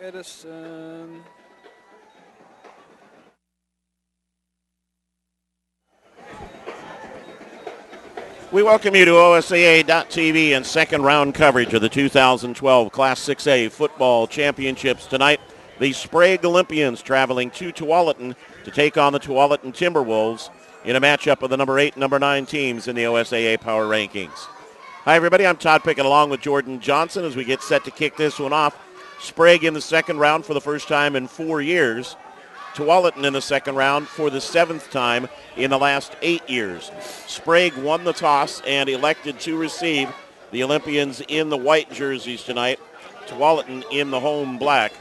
Edison. We welcome you to OSAA.TV and second round coverage of the 2012 Class 6A football championships tonight. The Sprague Olympians traveling to Tualatin to take on the Tualatin Timberwolves in a matchup of the number 8 and number 9 teams in the OSAA Power Rankings. Hi, everybody. I'm Todd Pickett along with Jordan Johnson as we get set to kick this one off. Sprague in the second round for the first time in 4 years. Tualatin in the second round for the 7th time in the last 8 years. Sprague won the toss and elected to receive. The Olympians in the white jerseys tonight. Tualatin in the home black.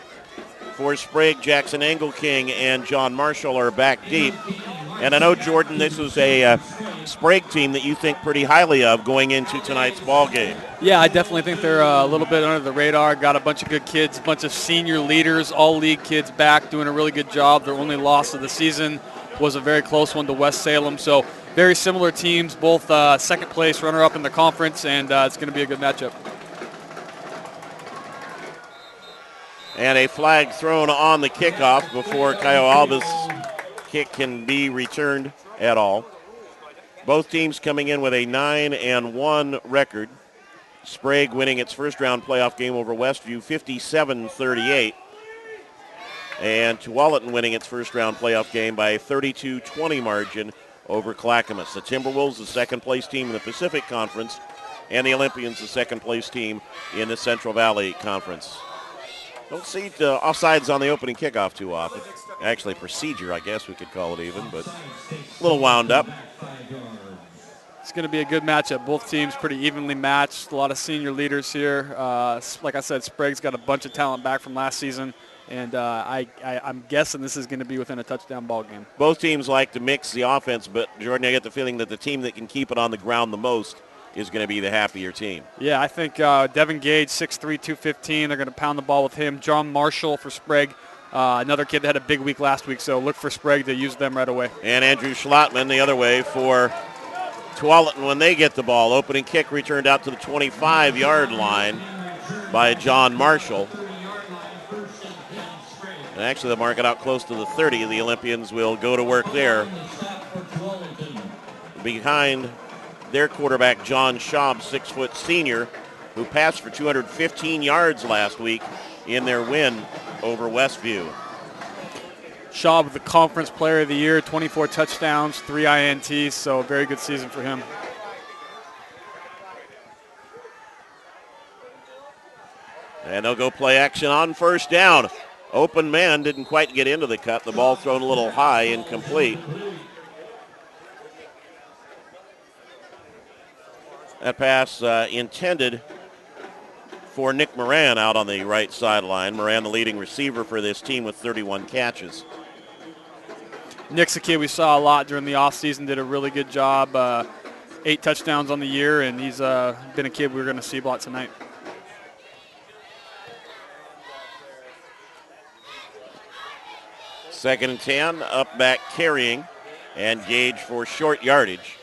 For Sprague, Jackson Engelking and John Marshall are back deep. And I know, Jordan, this is a Sprague team that you think pretty highly of going into tonight's ball game. Yeah, I definitely think they're a little bit under the radar. Got a bunch of good kids, a bunch of senior leaders, all league kids back doing a really good job. Their only loss of the season was a very close one to West Salem. So very similar teams, both second place runner-up in the conference, and it's going to be a good matchup. And a flag thrown on the kickoff before Caio Alba's kick can be returned at all. Both teams coming in with a 9-1 record. Sprague winning its first-round playoff game over Westview 57-38. And Tualatin winning its first-round playoff game by a 32-20 margin over Clackamas. The Timberwolves, the second-place team in the Pacific Conference, and the Olympians, the second-place team in the Central Valley Conference. Don't see offsides on the opening kickoff too often. Actually, procedure, I guess we could call it even, but a little wound up. It's going to be a good matchup. Both teams pretty evenly matched. A lot of senior leaders here. Like I said, Sprague's got a bunch of talent back from last season, and I'm guessing this is going to be within a touchdown ball game. Both teams like to mix the offense, but, Jordan, I get the feeling that the team that can keep it on the ground the most is going to be the happier team. Yeah, I think Devin Gage, 6'3", 215. They're going to pound the ball with him. John Marshall for Sprague, another kid that had a big week last week, so look for Sprague to use them right away. And Andrew Schlotman the other way for Tualatin when they get the ball. Opening kick returned out to the 25-yard line by John Marshall. And actually, they'll mark it out close to the 30. The Olympians will go to work there. Behind their quarterback, John Schwab, 6-foot senior, who passed for 215 yards last week in their win over Westview. Schwab, the conference player of the year, 24 touchdowns, 3 INTs, so a very good season for him. And they'll go play action on first down. Open man didn't quite get into the cut. The ball thrown a little high, incomplete. That pass intended for Nick Moran out on the right sideline. Moran, the leading receiver for this team with 31 catches. Nick's a kid we saw a lot during the offseason, did a really good job. 8 touchdowns on the year, and he's been a kid we're going to see a lot tonight. Second and 10, up back carrying, and Gage for short yardage.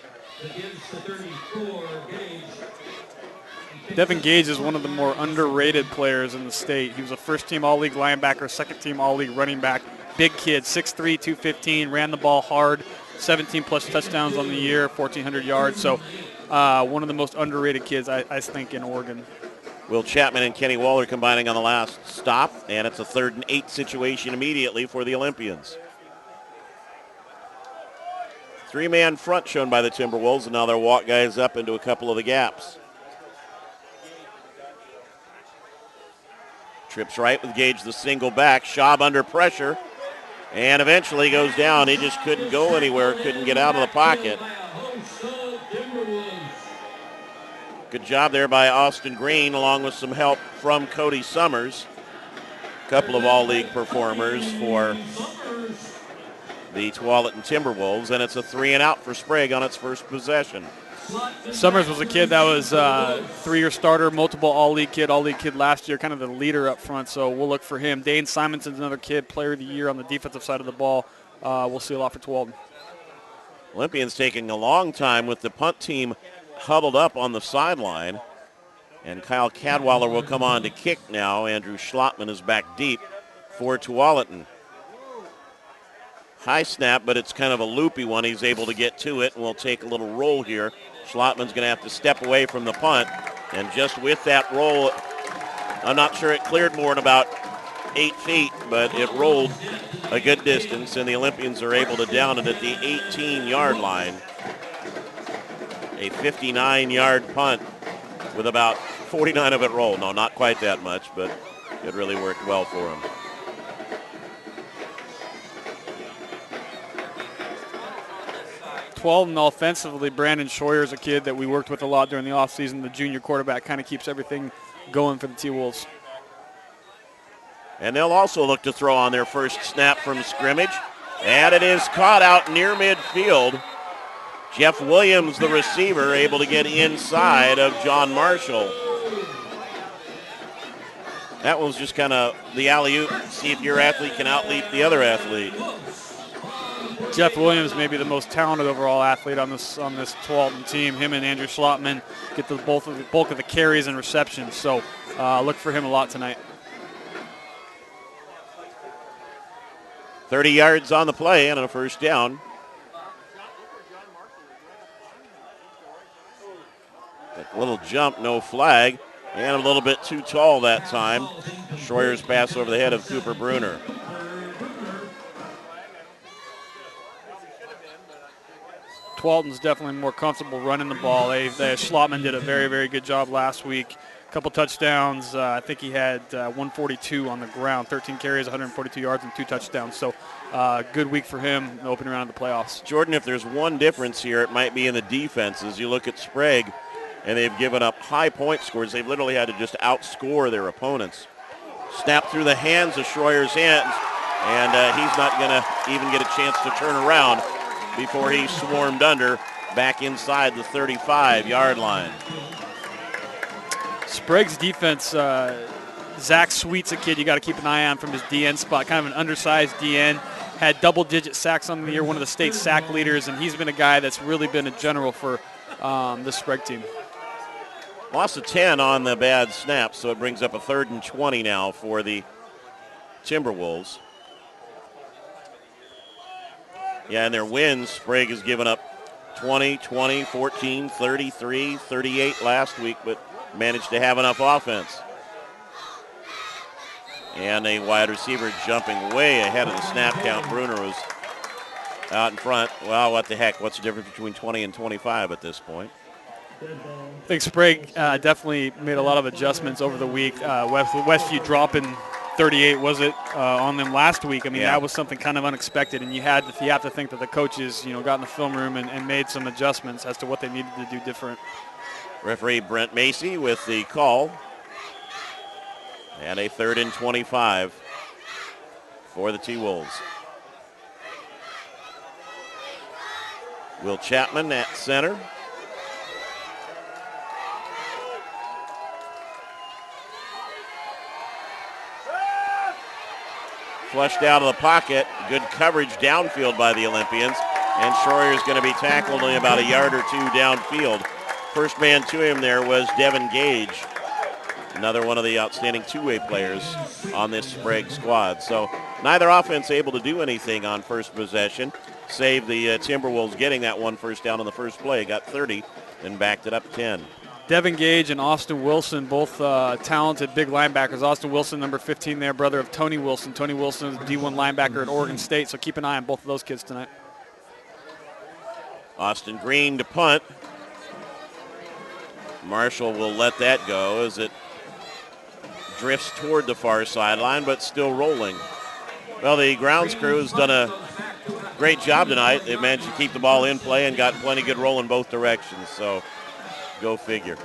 Devin Gage is one of the more underrated players in the state. He was a first-team All-League linebacker, second-team All-League running back. Big kid, 6'3", 215, ran the ball hard, 17-plus touchdowns on the year, 1,400 yards. So one of the most underrated kids, I think, in Oregon. Will Chapman and Kenny Waller combining on the last stop, and it's a 3rd and 8 situation immediately for the Olympians. 3-man front shown by the Timberwolves, and now they'll walk guys up into a couple of the gaps. Trips right with Gage, the single back. Schwab under pressure, and eventually goes down. He just couldn't go anywhere, couldn't get out of the pocket. Good job there by Austin Green, along with some help from Cody Summers. A couple of all-league performers for the Tualatin Timberwolves, and it's a 3-and-out for Sprague on its first possession. Summers was a kid that was a 3-year starter, multiple all-league kid last year, kind of the leader up front, so we'll look for him. Dane Simonson's another kid, player of the year on the defensive side of the ball. We'll see a lot for Tualatin. Olympians taking a long time with the punt team huddled up on the sideline. And Kyle Cadwaller will come on to kick now. Andrew Schlottman is back deep for Tualatin. High snap, but it's kind of a loopy one. He's able to get to it, and we'll take a little roll here. Schlottman's going to have to step away from the punt. And just with that roll, I'm not sure it cleared more than about 8 feet, but it rolled a good distance, and the Olympians are able to down it at the 18-yard line. A 59-yard punt with about 49 of it rolled. No, not quite that much, but it really worked well for him. Tualatin offensively, Brandon Schroyer is a kid that we worked with a lot during the offseason. The junior quarterback kind of keeps everything going for the T-Wolves. And they'll also look to throw on their first snap from scrimmage. And it is caught out near midfield. Jeff Williams, the receiver, able to get inside of John Marshall. That was just kind of the alley-oop. See if your athlete can outleap the other athlete. Jeff Williams may be the most talented overall athlete on this Tualatin team. Him and Andrew Schlottman get the bulk of the carries and receptions. So look for him a lot tonight. 30 yards on the play and a first down. A little jump, no flag, and a little bit too tall that time. Schroyer's pass over the head of Cooper Bruner. Tualatin's definitely more comfortable running the ball. Schlottman did a very, very good job last week. A couple touchdowns. I think he had 142 on the ground, 13 carries, 142 yards, and 2 touchdowns. So good week for him in the opening round of the playoffs. Jordan, if there's one difference here, it might be in the defenses. You look at Sprague, and they've given up high point scores. They've literally had to just outscore their opponents. Snap through the hands of Schroyer's hands, and he's not going to even get a chance to turn around before he swarmed under back inside the 35-yard line. Sprague's defense, Zach Sweet's a kid you got to keep an eye on from his DN spot, kind of an undersized DN. Had double-digit sacks on the year, one of the state sack leaders, and he's been a guy that's really been a general for the Sprague team. Loss of 10 on the bad snap, so it brings up a 3rd and 20 now for the Timberwolves. Yeah, and their wins, Sprague has given up 20, 20, 14, 33, 38 last week, but managed to have enough offense. And a wide receiver jumping way ahead of the snap count. Bruner was out in front. Well, what the heck? What's the difference between 20 and 25 at this point? I think Sprague definitely made a lot of adjustments over the week. Westview dropping 38, was it, on them last week? I mean, That was something kind of unexpected, and you have to think that the coaches, got in the film room and made some adjustments as to what they needed to do different. Referee Brent Macy with the call. And a 3rd and 25 for the T-Wolves. Will Chapman at center. Flushed out of the pocket. Good coverage downfield by the Olympians. And Schroyer is going to be tackled only about a yard or two downfield. First man to him there was Devin Gage, another one of the outstanding two-way players on this Sprague squad. So neither offense able to do anything on first possession, save the Timberwolves getting that one first down on the first play. Got 30 and backed it up 10. Devin Gage and Austin Wilson, both talented big linebackers. Austin Wilson, number 15 there, brother of Tony Wilson. Tony Wilson is a D1 linebacker at Oregon State, so keep an eye on both of those kids tonight. Austin Green to punt. Marshall will let that go as it drifts toward the far sideline, but still rolling. Well, the grounds crew has done a great job tonight. They've managed to keep the ball in play and got plenty good roll in both directions, so go figure.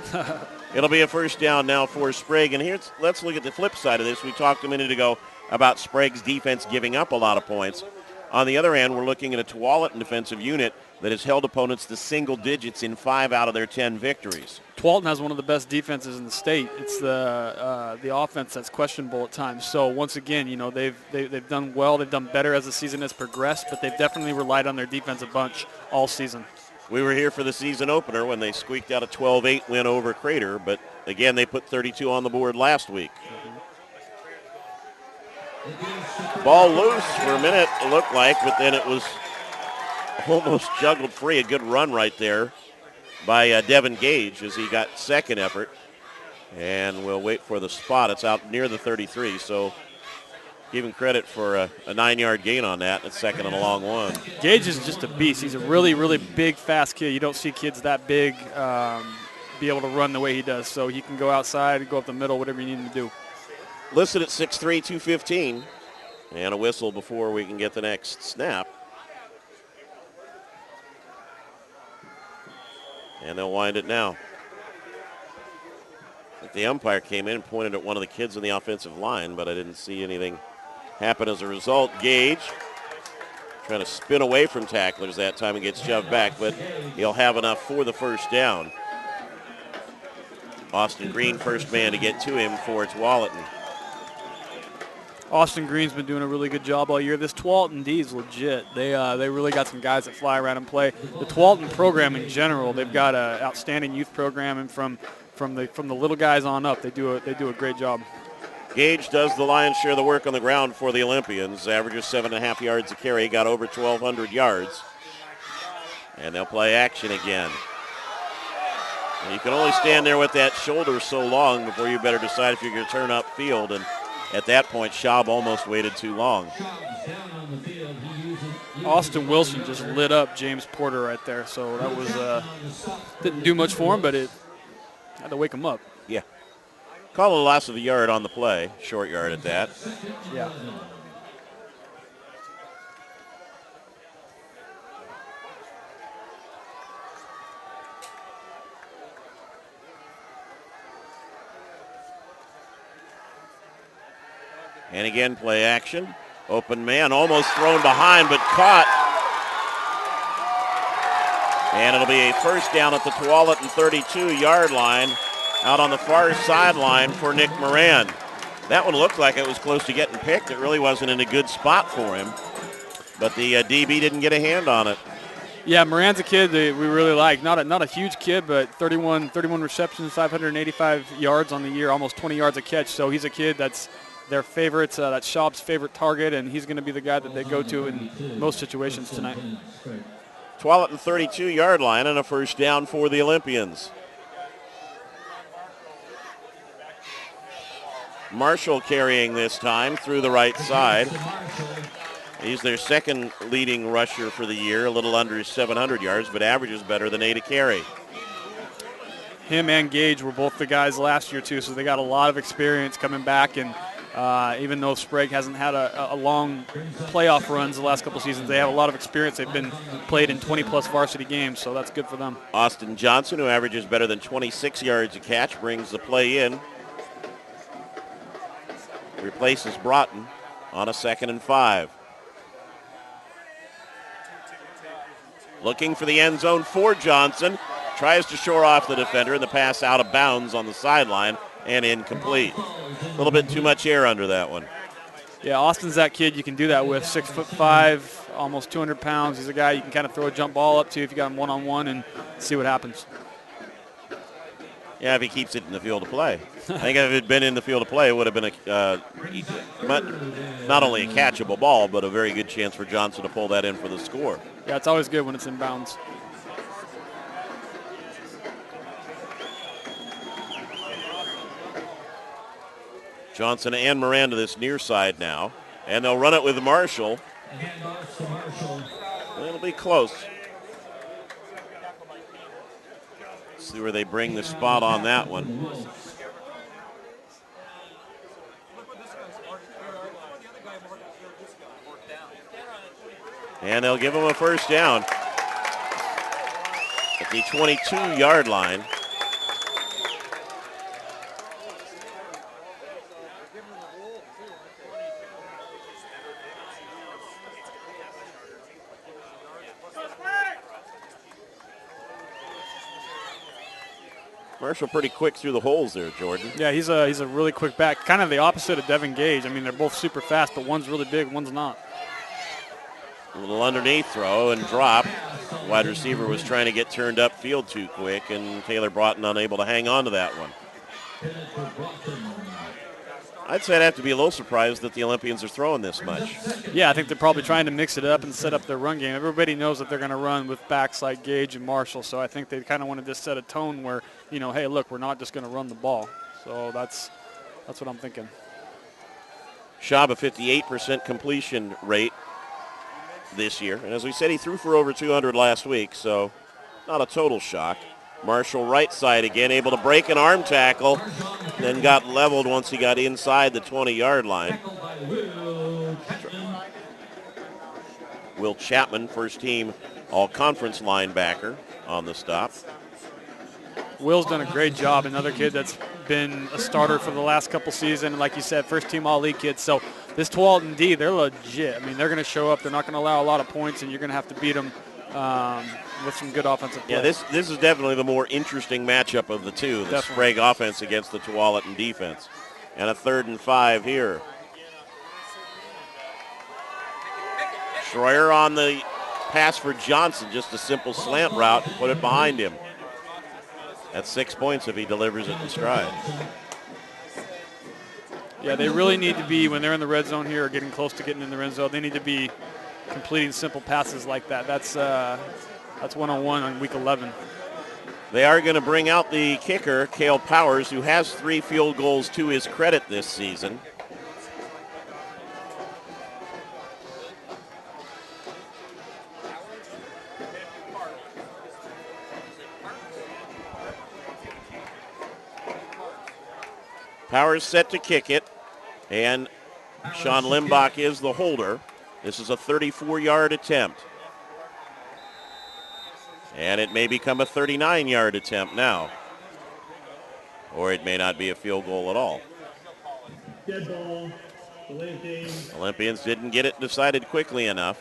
It'll be a first down now for Sprague. And let's look at the flip side of this. We talked a minute ago about Sprague's defense giving up a lot of points. On the other hand, we're looking at a Tualatin defensive unit that has held opponents to single digits in 5 out of their 10 victories. Tualatin has one of the best defenses in the state. It's the offense that's questionable at times. So once again, they've done well. They've done better as the season has progressed, but they've definitely relied on their defensive bunch all season. We were here for the season opener when they squeaked out a 12-8 win over Crater, but again, they put 32 on the board last week. Ball loose for a minute, it looked like, but then it was almost juggled free. A good run right there by Devin Gage as he got second effort. And we'll wait for the spot. It's out near the 33, so give him credit for a 9-yard gain on that. It's second and a long one. Gage is just a beast. He's a really, really big, fast kid. You don't see kids that big be able to run the way he does. So he can go outside, go up the middle, whatever you need him to do. Listed at 6'3", 215. And a whistle before we can get the next snap. And they'll wind it now. The umpire came in and pointed at one of the kids in the offensive line, but I didn't see anything happen as a result. Gage trying to spin away from tacklers that time and gets shoved back, but he'll have enough for the first down. Austin Green, first man to get to him for Tualatin. Austin Green's been doing a really good job all year. This Tualatin D is legit. They really got some guys that fly around and play. The Tualatin program in general, they've got an outstanding youth program, and from the little guys on up, they do a great job. Gage does the lion's share of the work on the ground for the Olympians. Averages 7.5 yards a carry, got over 1,200 yards. And they'll play action again. And you can only stand there with that shoulder so long before you better decide if you're going to turn upfield. And at that point, Schwab almost waited too long. Austin Wilson just lit up James Porter right there. So that was didn't do much for him, but it had to wake him up. Yeah. Call a loss of a yard on the play, short yard at that. Yeah. And again, play action. Open man, almost thrown behind, but caught. And it'll be a first down at the Tualatin 32-yard line out on the far sideline for Nick Moran. That one looked like it was close to getting picked. It really wasn't in a good spot for him. But the DB didn't get a hand on it. Yeah, Moran's a kid that we really like. Not a huge kid, but 31 receptions, 585 yards on the year, almost 20 yards a catch. So he's a kid that's their favorite, that's Schwab's favorite target, and he's going to be the guy that they go to in most situations tonight. Tualatin 32-yard line and a first down for the Olympians. Marshall carrying this time through the right side. He's their second leading rusher for the year, a little under 700 yards, but averages better than 8 a carry. Him and Gage were both the guys last year, too, so they got a lot of experience coming back. And even though Sprague hasn't had a long playoff runs the last couple seasons, they have a lot of experience. They've been played in 20-plus varsity games, so that's good for them. Austin Johnson, who averages better than 26 yards a catch, brings the play in. Replaces Broughton on a 2nd and 5. Looking for the end zone for Johnson. Tries to shore off the defender, and the pass out of bounds on the sideline and incomplete. A little bit too much air under that one. Yeah, Austin's that kid you can do that with. 6'5", almost 200 pounds. He's a guy you can kind of throw a jump ball up to if you got him one-on-one and see what happens. Yeah, if he keeps it in the field of play. I think if it had been in the field of play, it would have been not only a catchable ball, but a very good chance for Johnson to pull that in for the score. Yeah, it's always good when it's in bounds. Johnson and Moran to this near side now. And they'll run it with Marshall. It'll be close. See where they bring the spot on that one. And they'll give him a first down at the 22-yard line. Marshall pretty quick through the holes there, Jordan. Yeah, he's a really quick back, kind of the opposite of Devin Gage. I mean, they're both super fast, but one's really big, one's not. A little underneath throw and drop. Wide receiver was trying to get turned upfield too quick, and Taylor Broughton unable to hang on to that one. I'd say I'd have to be a little surprised that the Olympians are throwing this much. Yeah, I think they're probably trying to mix it up and set up their run game. Everybody knows that they're going to run with backs like Gage and Marshall, so I think they kind of wanted to set a tone where, you know, hey, look, we're not just going to run the ball. So that's what I'm thinking. Schwab, a 58% completion rate this year. And as we said, he threw for over 200 last week, so not a total shock. Marshall right side again, able to break an arm tackle, then got leveled once he got inside the 20-yard line. Will Chapman, first team all-conference linebacker on the stop. Will's done a great job. Another kid that's been a starter for the last couple seasons. Like you said, first team all-league kid. So this Tualatin D, they're legit. I mean, they're going to show up. They're not going to allow a lot of points, and you're going to have to beat them with some good offensive play. Yeah, this is definitely the more interesting matchup of the two, the Sprague offense against the Tualatin defense. And a 3rd and 5 here. Schroyer on the pass for Johnson, just a simple slant route, put it behind him. That's 6 points if he delivers it in stride. Yeah, they really need to be, when they're in the red zone here or getting close to getting in the red zone, they need to be completing simple passes like that. That's one-on-one on week 11. They are going to bring out the kicker, Cale Powers, who has 3 field goals to his credit this season. Powers set to kick it, and Sean Limbach is the holder. This is a 34-yard attempt. And it may become a 39-yard attempt now. Or it may not be a field goal at all. Dead ball. Delay of game. Olympians didn't get it decided quickly enough.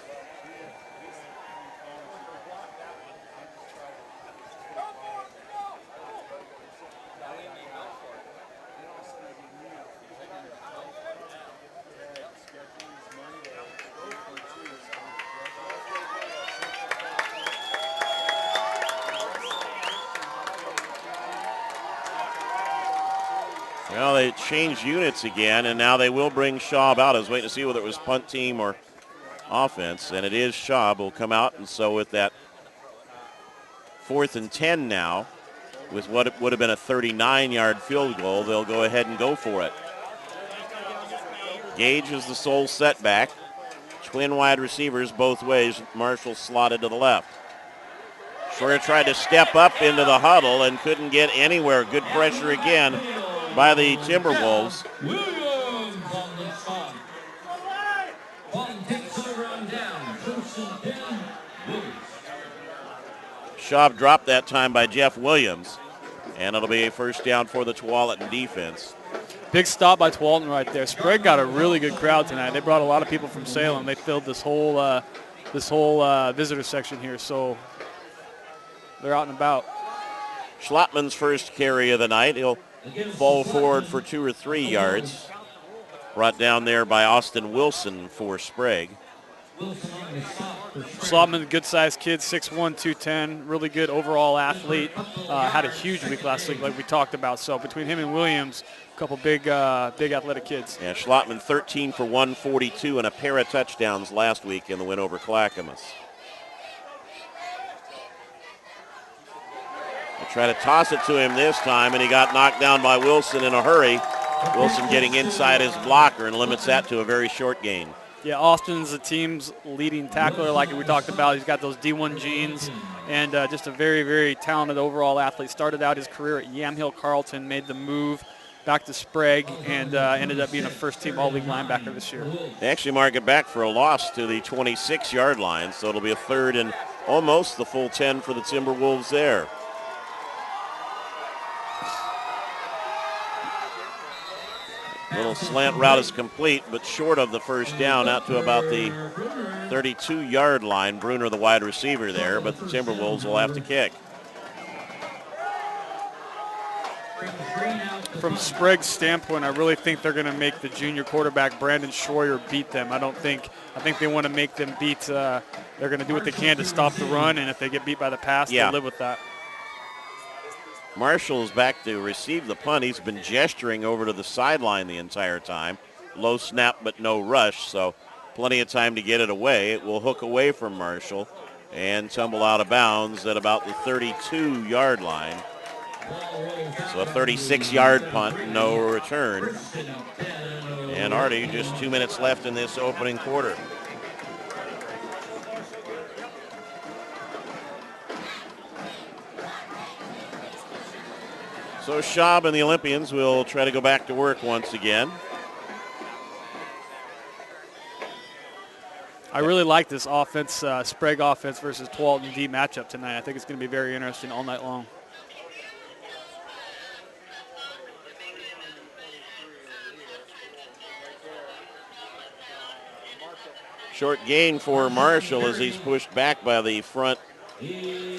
Well, they changed units again, and now they will bring Schwab out. I was waiting to see whether it was punt team or offense, and it is Schwab will come out. And so with that 4th and 10 now, with what would have been a 39-yard field goal, they'll go ahead and go for it. Gage is the sole setback. Twin wide receivers both ways. Marshall slotted to the left. Schroyer tried to step up into the huddle and couldn't get anywhere. Good pressure again by the Timberwolves. Williams on the spot. Ball takes over on down. 1st and 10. Williams. Schwab dropped that time by Jeff Williams, and it'll be a first down for the Tualatin defense. Big stop by Tualatin right there. Sprague got a really good crowd tonight. They brought a lot of people from Salem. They filled this whole visitor section here, so they're out and about. Schlotman's first carry of the night. He'll fall forward for 2 or 3 yards. Brought down there by Austin Wilson for Sprague. Schlotman, good-sized kid, 6'1", 210, really good overall athlete. Had a huge week last week, like we talked about. So between him and Williams, a couple big athletic kids. Yeah, Schlotman 13 for 142 and a pair of touchdowns last week in the win over Clackamas. They try to toss it to him this time, and he got knocked down by Wilson in a hurry. Wilson getting inside his blocker and limits that to a very short gain. Yeah, Austin's the team's leading tackler, like we talked about. He's got those D1 genes and just a very, very talented overall athlete. Started out his career at Yamhill Carleton, made the move back to Sprague, and ended up being a first-team all-league linebacker this year. They actually mark it back for a loss to the 26-yard line, so it'll be a third and almost the full 10 for the Timberwolves there. Little slant route is complete, but short of the first down, out to about the 32-yard line. Bruner, the wide receiver there, but the Timberwolves will have to kick. from Sprague's standpoint, I really think they're going to make the junior quarterback Brandon Schroyer beat them. I think they want to make them beat. They're going to do what they can to stop the run, and if they get beat by the pass, they'll live with that. Marshall is back to receive the punt. He's been gesturing over to the sideline the entire time. Low snap, but no rush, so plenty of time to get it away. It will hook away from Marshall and tumble out of bounds at about the 32-yard line. So a 36-yard punt, no return. And already just 2 minutes left in this opening quarter. So Schwab and the Olympians will try to go back to work once again. I really like this offense, Sprague offense versus Tualatin D matchup tonight. I think it's going to be very interesting all night long. Short gain for Marshall as he's pushed back by the front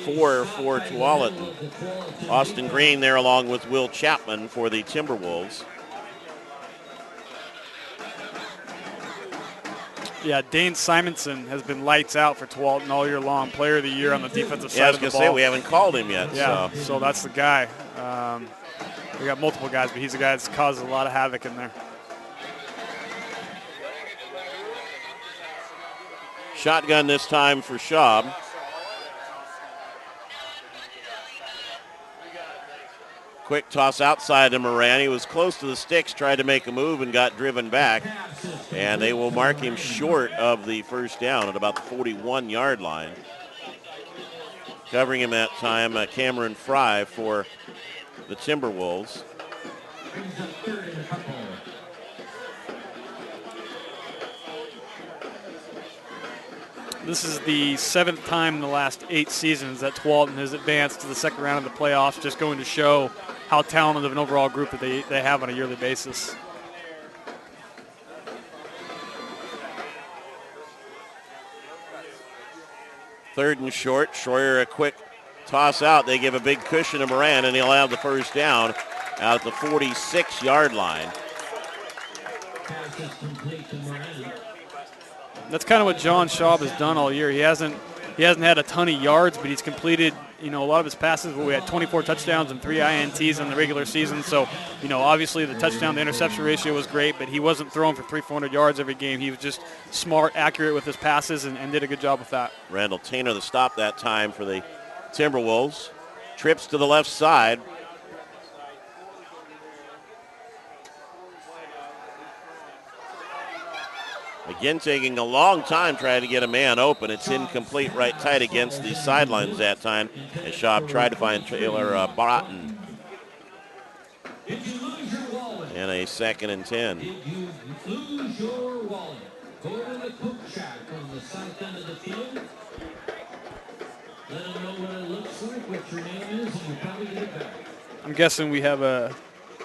four for Tualatin. Austin Green there along with Will Chapman for the Timberwolves. Yeah, Dane Simonson has been lights out for Tualatin all year long. Player of the year on the defensive side of the ball. Say we haven't called him yet. Yeah, so that's the guy. We got multiple guys, but he's a guy that's caused a lot of havoc in there. Shotgun this time for Schwab. Quick toss outside to Moran. He was close to the sticks, tried to make a move and got driven back. And they will mark him short of the first down at about the 41-yard line. Covering him that time, Cameron Fry for the Timberwolves. This is the 7th time in the last 8 seasons that Tualatin has advanced to the second round of the playoffs, just going to show how talented of an overall group that they have on a yearly basis. Third and short. Schroyer a quick toss out. They give a big cushion to Moran, and he'll have the first down out at the 46-yard line. That's kind of what John Schwab has done all year. He hasn't had a ton of yards, but he's completed, a lot of his passes where we had 24 touchdowns and 3 INTs in the regular season. So, obviously the touchdown to interception ratio was great, but he wasn't throwing for 300-400 yards every game. He was just smart, accurate with his passes, and did a good job with that. Randall Tainer the stop that time for the Timberwolves. Trips to the left side. Again, taking a long time trying to get a man open. It's incomplete right tight against the sidelines that time as Schwab tried to find Taylor Broughton. And a 2nd and 10. Did you lose your wallet? Go to the Cook Shack on the south end of the field. Let them know what it looks like, what your name is, and you probably get it back. I'm guessing we have a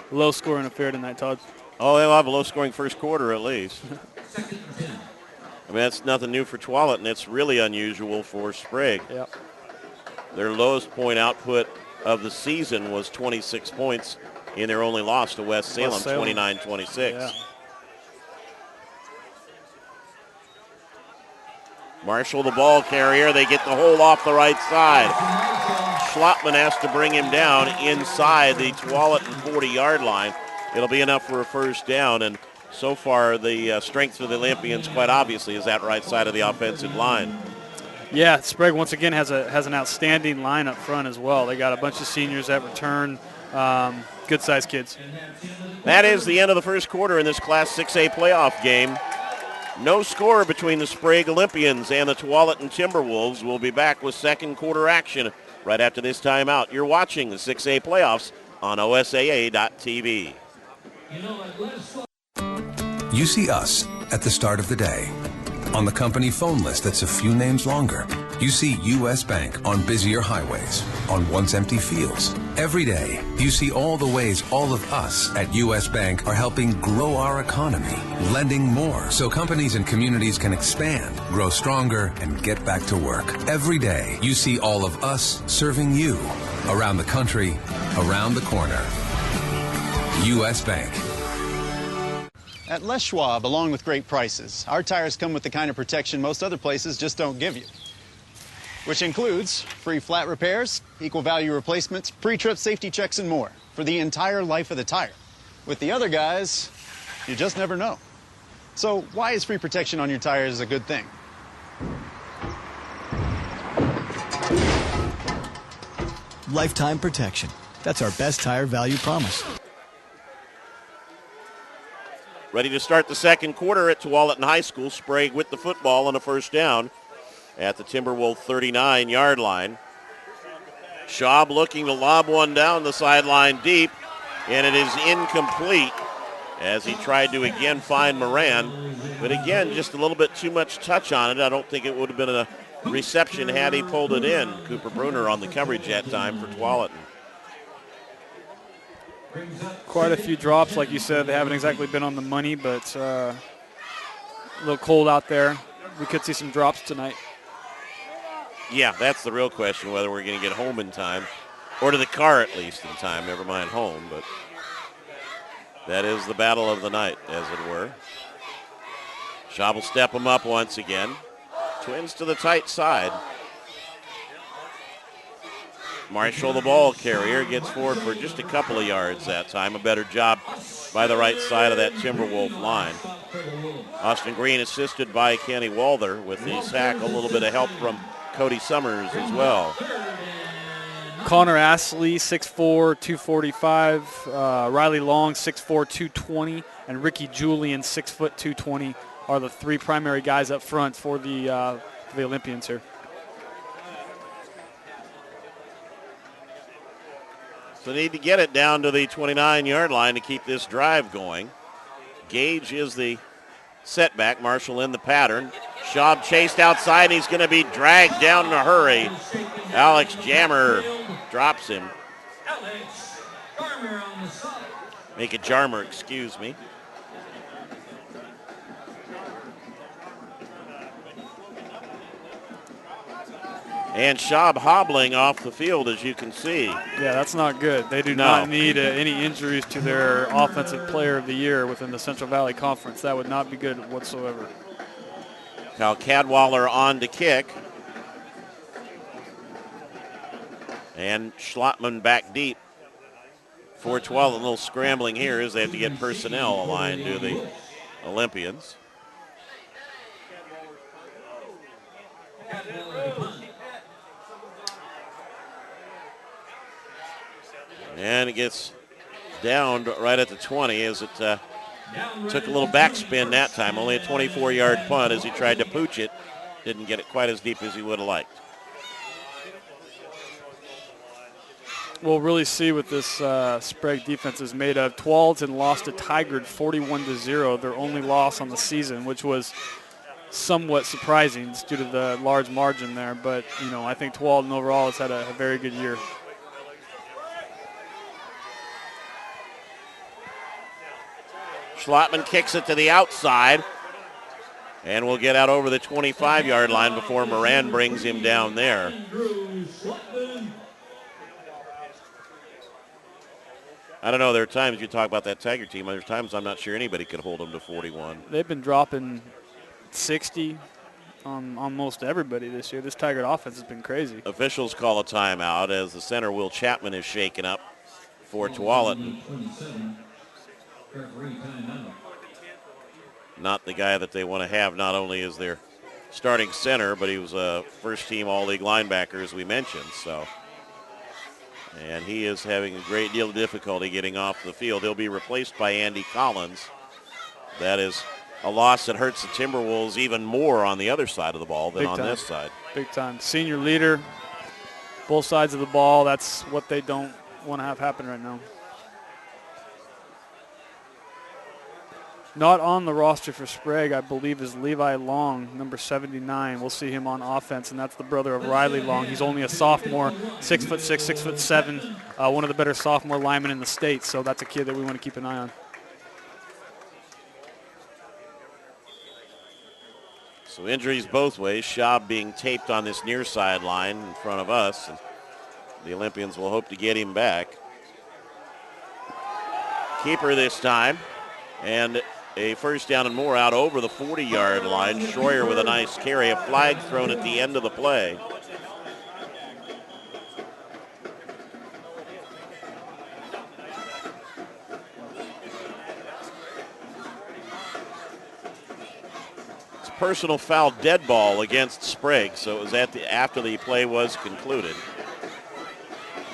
low-scoring affair tonight, Todd. Oh, they'll have a low-scoring first quarter at least. 2nd and 10. I mean, that's nothing new for Tualatin. It's really unusual for Sprague. Yep. Their lowest point output of the season was 26 points in their only loss to West Salem, 29-26. Yeah. Marshall, the ball carrier. They get the hole off the right side. Schlottman has to bring him down inside the Tualatin 40-yard line. It'll be enough for a first down, and so far the strength of the Olympians, quite obviously, is that right side of the offensive line. Yeah, Sprague once again has an outstanding line up front as well. They got a bunch of seniors that return, good-sized kids. That is the end of the first quarter in this Class 6A playoff game. No score between the Sprague Olympians and the Tualatin Timberwolves. We'll be back with second quarter action right after this timeout. You're watching the 6A playoffs on OSAA.tv. You see us at the start of the day. On the company phone list that's a few names longer. You see U.S. Bank on busier highways, on once empty fields. Every day, you see all the ways all of us at U.S. Bank are helping grow our economy, lending more so companies and communities can expand, grow stronger, and get back to work. Every day, you see all of us serving you around the country, around the corner. U.S. Bank. At Les Schwab, along with great prices, our tires come with the kind of protection most other places just don't give you. Which includes free flat repairs, equal value replacements, pre-trip safety checks, and more for the entire life of the tire. With the other guys, you just never know. So why is free protection on your tires a good thing? Lifetime protection. That's our best tire value promise. Ready to start the second quarter at Tualatin High School. Sprague with the football on a first down at the Timberwolves 39-yard line. Schwab looking to lob one down the sideline deep, and it is incomplete as he tried to again find Moran. But again, just a little bit too much touch on it. I don't think it would have been a reception had he pulled it in. Cooper Bruner on the coverage that time for Tualatin. Quite a few drops, like you said. They haven't exactly been on the money, but a little cold out there. We could see some drops tonight. Yeah, that's the real question, whether we're going to get home in time, or to the car at least in time, never mind home. But that is the battle of the night, as it were. Schwab will step him up once again. Twins to the tight side. Marshall, the ball carrier, gets forward for just a couple of yards that time. A better job by the right side of that Timberwolf line. Austin Green assisted by Kenny Walther with the sack. A little bit of help from Cody Summers as well. Connor Astley, 6'4", 245. Riley Long, 6'4", 220. And Ricky Julian, 6 foot 220, are the three primary guys up front for the Olympians here. So need to get it down to the 29-yard line to keep this drive going. Gage is the setback. Marshall in the pattern. Schwab chased outside, and he's going to be dragged down in a hurry. Alex Jammer drops him. Make it Jarmer, excuse me. And Schwab hobbling off the field, as you can see. Yeah, that's not good. They do not need any injuries to their offensive player of the year within the Central Valley Conference. That would not be good whatsoever. Kyle Cadwaller on to kick. And Schlottman back deep. 4-12, a little scrambling here as they have to get personnel aligned to the Olympians. And it gets down right at the 20 as it took a little backspin that time. Only a 24-yard punt as he tried to pooch it. Didn't get it quite as deep as he would have liked. We'll really see what this Sprague defense is made of. Tualatin lost to Tigard 41-0, their only loss on the season, which was somewhat surprising due to the large margin there. But, you know, I think Tualatin overall has had a very good year. Schlottman kicks it to the outside and will get out over the 25-yard line before Moran brings him down there. I don't know. There are times you talk about that Tiger team. There's times I'm not sure anybody could hold them to 41. They've been dropping 60 on almost everybody this year. This Tiger offense has been crazy. Officials call a timeout as the center, Will Chapman, is shaken up for Tualatin. Not the guy that they want to have, not only as their starting center, but he was a first-team All-League linebacker, as we mentioned. So, and he is having a great deal of difficulty getting off the field. He'll be replaced by Andy Collins. That is a loss that hurts the Timberwolves even more on the other side of the ball than on this side. Big time. Senior leader, both sides of the ball. That's what they don't want to have happen right now. Not on the roster for Sprague, I believe, is Levi Long, number 79. We'll see him on offense, and that's the brother of Riley Long. He's only a sophomore, 6'6", 6'7", one of the better sophomore linemen in the state, so that's a kid that we want to keep an eye on. So injuries both ways. Schwab being taped on this near sideline in front of us. And the Olympians will hope to get him back. Keeper this time. And a first down and more out over the 40-yard line. Schroyer with a nice carry. A flag thrown at the end of the play. It's a personal foul dead ball against Sprague, so it was after the play was concluded.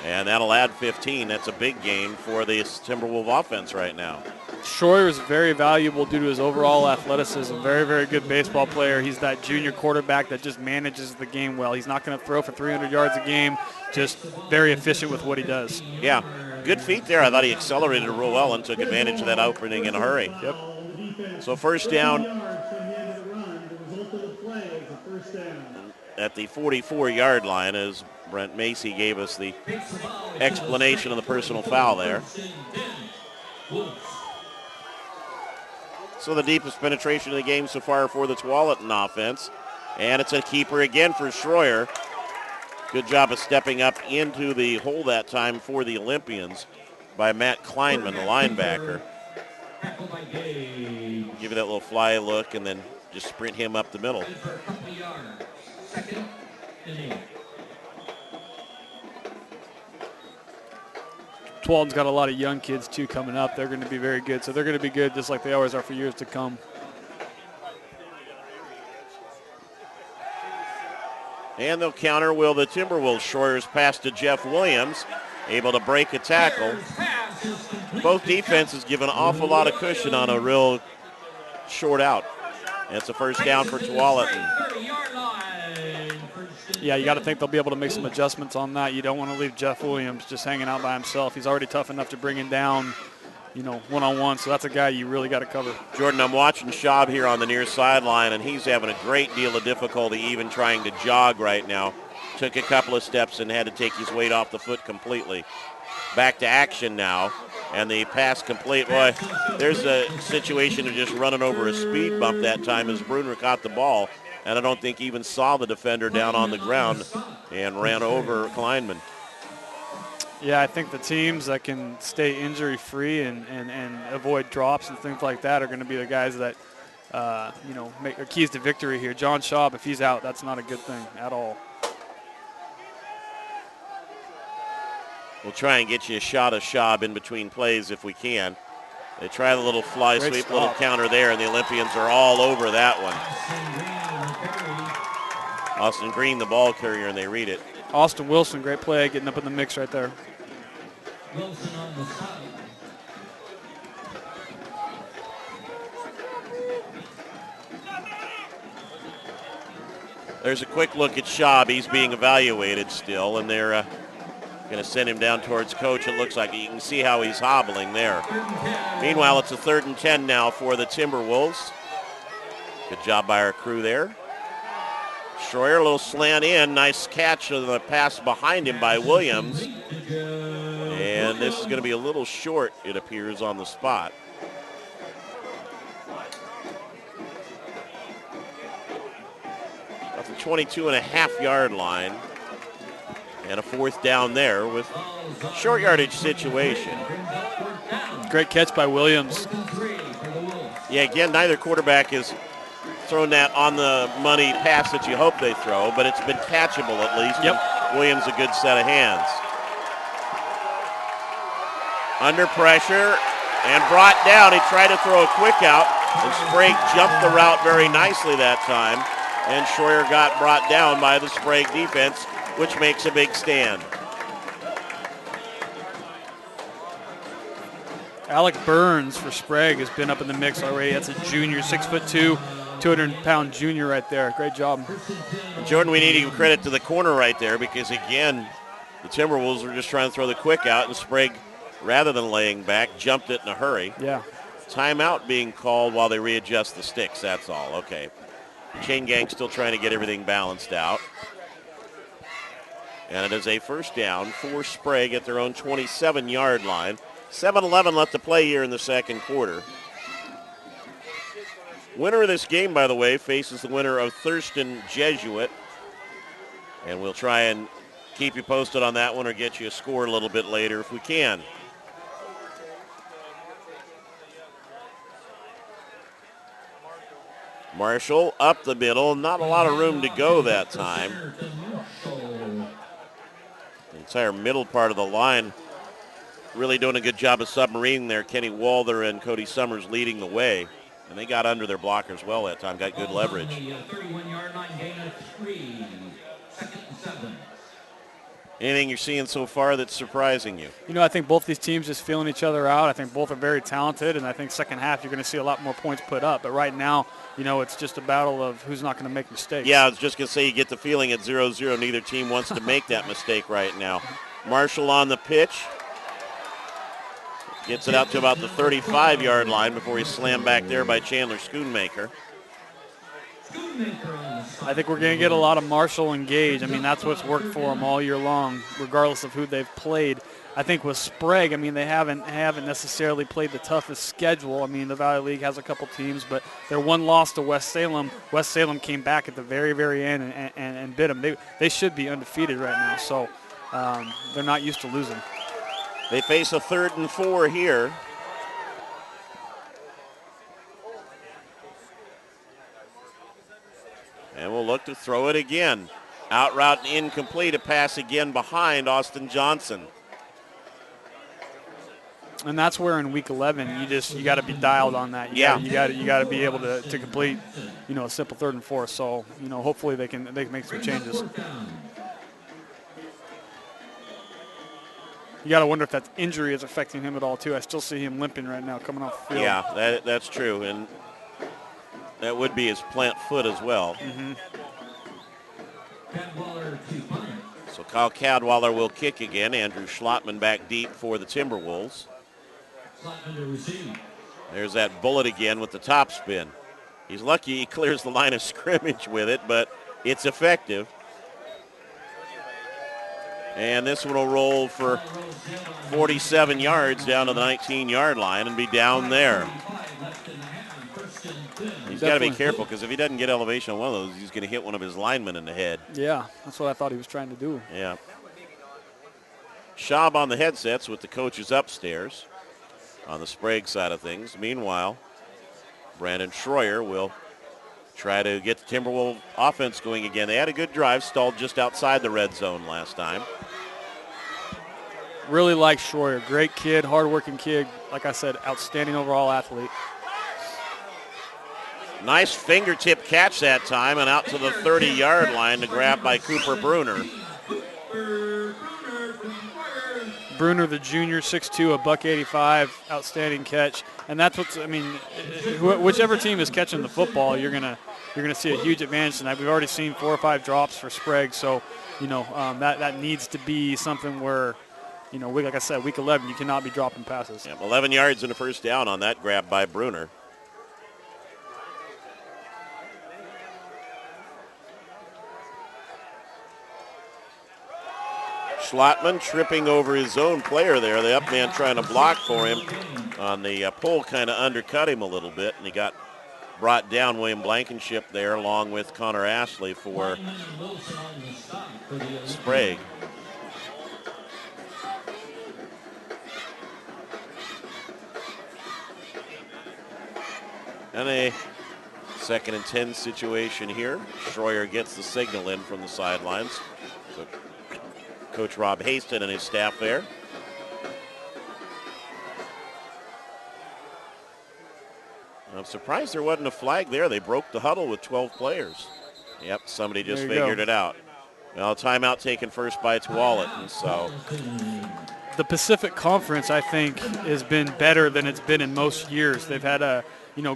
And that'll add 15. That's a big gain for this Timberwolves offense right now. Schroyer is very valuable due to his overall athleticism. Very, very good baseball player. He's that junior quarterback that just manages the game well. He's not going to throw for 300 yards a game, just very efficient with what he does. Yeah, good feet there. I thought he accelerated real well and took advantage of that opening in a hurry. Yep. So first down at the 44-yard line, as Brent Macy gave us the explanation of the personal foul there. So the deepest penetration of the game so far for the Tualatin offense. And it's a keeper again for Schroyer. Good job of stepping up into the hole that time for the Olympians by Matt Kleinman, the linebacker. Give it that little fly look and then just sprint him up the middle. Tualatin's got a lot of young kids, too, coming up. They're going to be very good. So they're going to be good just like they always are for years to come. And they'll counter will the Timberwolves. Schroyer's pass to Jeff Williams, able to break a tackle. Both defenses give an awful lot of cushion on a real short out. And it's a first down for Tualatin. Yeah, you got to think they'll be able to make some adjustments on that. You don't want to leave Jeff Williams just hanging out by himself. He's already tough enough to bring him down, one-on-one. So that's a guy you really got to cover. Jordan, I'm watching Schwab here on the near sideline, and he's having a great deal of difficulty even trying to jog right now. Took a couple of steps and had to take his weight off the foot completely. Back to action now, and the pass complete. Boy, there's a situation of just running over a speed bump that time as Bruner caught the ball, and I don't think even saw the defender down on the ground and ran over Kleinman. Yeah, I think the teams that can stay injury-free and avoid drops and things like that are going to be the guys that, make keys to victory here. John Schwab, if he's out, that's not a good thing at all. We'll try and get you a shot of Schwab in between plays if we can. They try the little fly Great sweep, stop. little counter there, and the Olympians are all over that one. Austin Green, the ball carrier, and they read it. Austin Wilson, great play, getting up in the mix right there. Wilson on the side. There's a quick look at Schwab. He's being evaluated still, and they're going to send him down towards coach. It looks like you can see how he's hobbling there. Meanwhile, it's a 3rd and 10 now for the Timberwolves. Good job by our crew there. Schroyer, a little slant in. Nice catch of the pass behind him by Williams. And this is going to be a little short, it appears, on the spot. At the 22.5-yard line. And a 4th down there with short yardage situation. Great catch by Williams. Yeah, again, neither quarterback has thrown that on the money pass that you hope they throw, but it's been catchable at least. Yep. And Williams a good set of hands. Under pressure and brought down. He tried to throw a quick out, and Sprague jumped the route very nicely that time, and Schroyer got brought down by the Sprague defense, which makes a big stand. Alec Burns for Sprague has been up in the mix already. That's a junior, 6'2", 200-pound junior right there. Great job. Jordan, we need to give credit to the corner right there because, again, the Timberwolves were just trying to throw the quick out, and Sprague, rather than laying back, jumped it in a hurry. Yeah. Timeout being called while they readjust the sticks, that's all. Okay. Chain gang still trying to get everything balanced out. And it is a first down for Sprague at their own 27-yard line. 7:11 left to play here in the second quarter. Winner of this game, by the way, faces the winner of Thurston Jesuit. And we'll try and keep you posted on that one or get you a score a little bit later if we can. Marshall up the middle. Not a lot of room to go that time. The entire middle part of the line really doing a good job of submarining there. Kenny Walther and Cody Summers leading the way. And they got under their blockers well that time, got good leverage. 31-yard line, gain of 3. Second and 7. Anything you're seeing so far that's surprising you? You know, I think both these teams just feeling each other out. I think both are very talented, and I think second half you're going to see a lot more points put up. But right now, you know, it's just a battle of who's not going to make mistakes. Yeah, I was just going to say you get the feeling at 0-0 neither team wants to make that mistake right now. Marshall on the pitch. Gets it out to about the 35-yard line before he's slammed back there by Chandler Schoonmaker. I think we're going to get a lot of Marshall engaged. I mean, that's what's worked for them all year long, regardless of who they've played. I think with Sprague, I mean, they haven't necessarily played the toughest schedule. I mean, the Valley League has a couple teams, but their one loss to West Salem came back at the very, very end and bit them. They should be undefeated right now, so they're not used to losing. They face a 3rd and 4 here. And we'll look to throw it again. Out route and incomplete. A pass again behind Austin Johnson. And that's where in week 11 you got to be dialed on that. You got to be able to complete, you know, a simple 3rd and 4. So, you know, hopefully they can make some changes. You got to wonder if that injury is affecting him at all too. I still see him limping right now coming off the field. Yeah, that's true, and that would be his plant foot as well. Mm-hmm. So Kyle Cadwaller will kick again. Andrew Schlottman back deep for the Timberwolves. There's that bullet again with the top spin. He's lucky he clears the line of scrimmage with it, but it's effective. And this one will roll for 47 yards down to the 19-yard line and be down there. He's got to be careful because if he doesn't get elevation on one of those, he's going to hit one of his linemen in the head. Yeah, that's what I thought he was trying to do. Yeah. Schwab on the headsets with the coaches upstairs on the Sprague side of things. Meanwhile, Brandon Schroyer will try to get the Timberwolves offense going again. They had a good drive, stalled just outside the red zone last time. Really like Schroyer. Great kid, hardworking kid. Like I said, outstanding overall athlete. Nice fingertip catch that time and out to the 30-yard line to grab by Cooper Bruner. Bruner, the junior, 6'2", $185, outstanding catch. And that's what's, I mean, whichever team is catching the football, you're gonna see a huge advantage tonight. We've already seen 4 or 5 drops for Sprague, so, you know, that needs to be something where, you know, like I said, week 11, you cannot be dropping passes. Yeah, 11 yards and a first down on that grab by Bruner. Schlottman tripping over his own player there. The up man trying to block for him on the pole kind of undercut him a little bit, and he got brought down. William Blankenship there along with Connor Ashley for Sprague. And a 2nd and 10 situation here. Schroyer gets the signal in from the sidelines. So Coach Rob Haston and his staff there. I'm surprised there wasn't a flag there. They broke the huddle with 12 players. Yep, somebody just figured it out. Well, timeout taken first by Tualatin, so. The Pacific Conference, I think, has been better than it's been in most years. They've had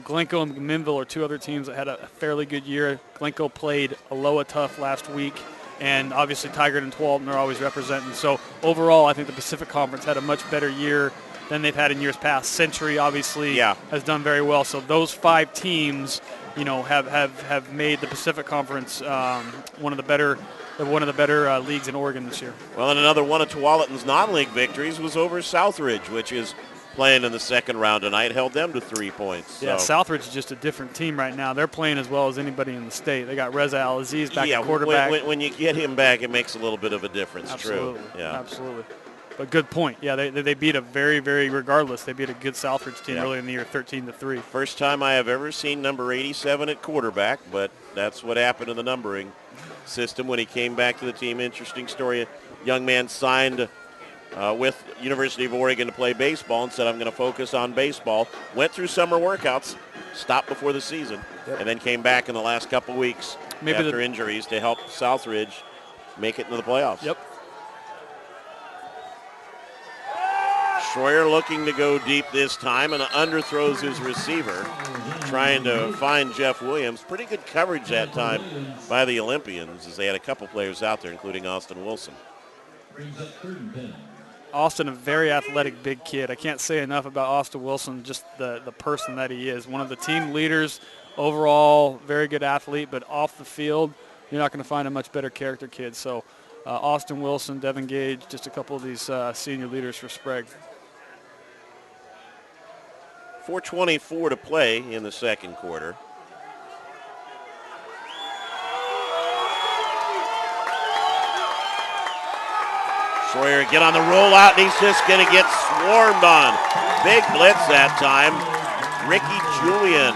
Glencoe and Minville are 2 other teams that had a fairly good year. Glencoe played Aloha tough last week, and obviously Tigard and Tualatin are always representing. So overall, I think the Pacific Conference had a much better year than they've had in years past. Century obviously has done very well. So those 5 teams, you know, have made the Pacific Conference one of the better leagues in Oregon this year. Well, and another one of Tualatin's non-league victories was over Southridge, which is playing in the 2nd round tonight, held them to 3 points. Yeah, so. Southridge is just a different team right now. They're playing as well as anybody in the state. They got Reza Al-Aziz back at quarterback. When you get him back, it makes a little bit of a difference. Absolutely. True. Yeah. Absolutely. But good point. Yeah, they beat a regardless, they beat a good Southridge team early in the year, 13-3. First time I have ever seen number 87 at quarterback, but that's what happened in the numbering system when he came back to the team. Interesting story. A young man signed with University of Oregon to play baseball and said, I'm going to focus on baseball. Went through summer workouts, stopped before the season, and then came back in the last couple weeks after injuries to help Southridge make it into the playoffs. Yep. Schroyer looking to go deep this time and underthrows his receiver, trying to find Jeff Williams. Pretty good coverage that time by the Olympians as they had a couple players out there, including Austin Wilson. Austin, a very athletic big kid. I can't say enough about Austin Wilson, just the person that he is. One of the team leaders, overall very good athlete, but off the field, you're not going to find a much better character kid. So Austin Wilson, Devin Gage, just a couple of these senior leaders for Sprague. 4:24 to play in the second quarter. Schroyer get on the rollout, and he's just going to get swarmed on. Big blitz that time. Ricky Julian.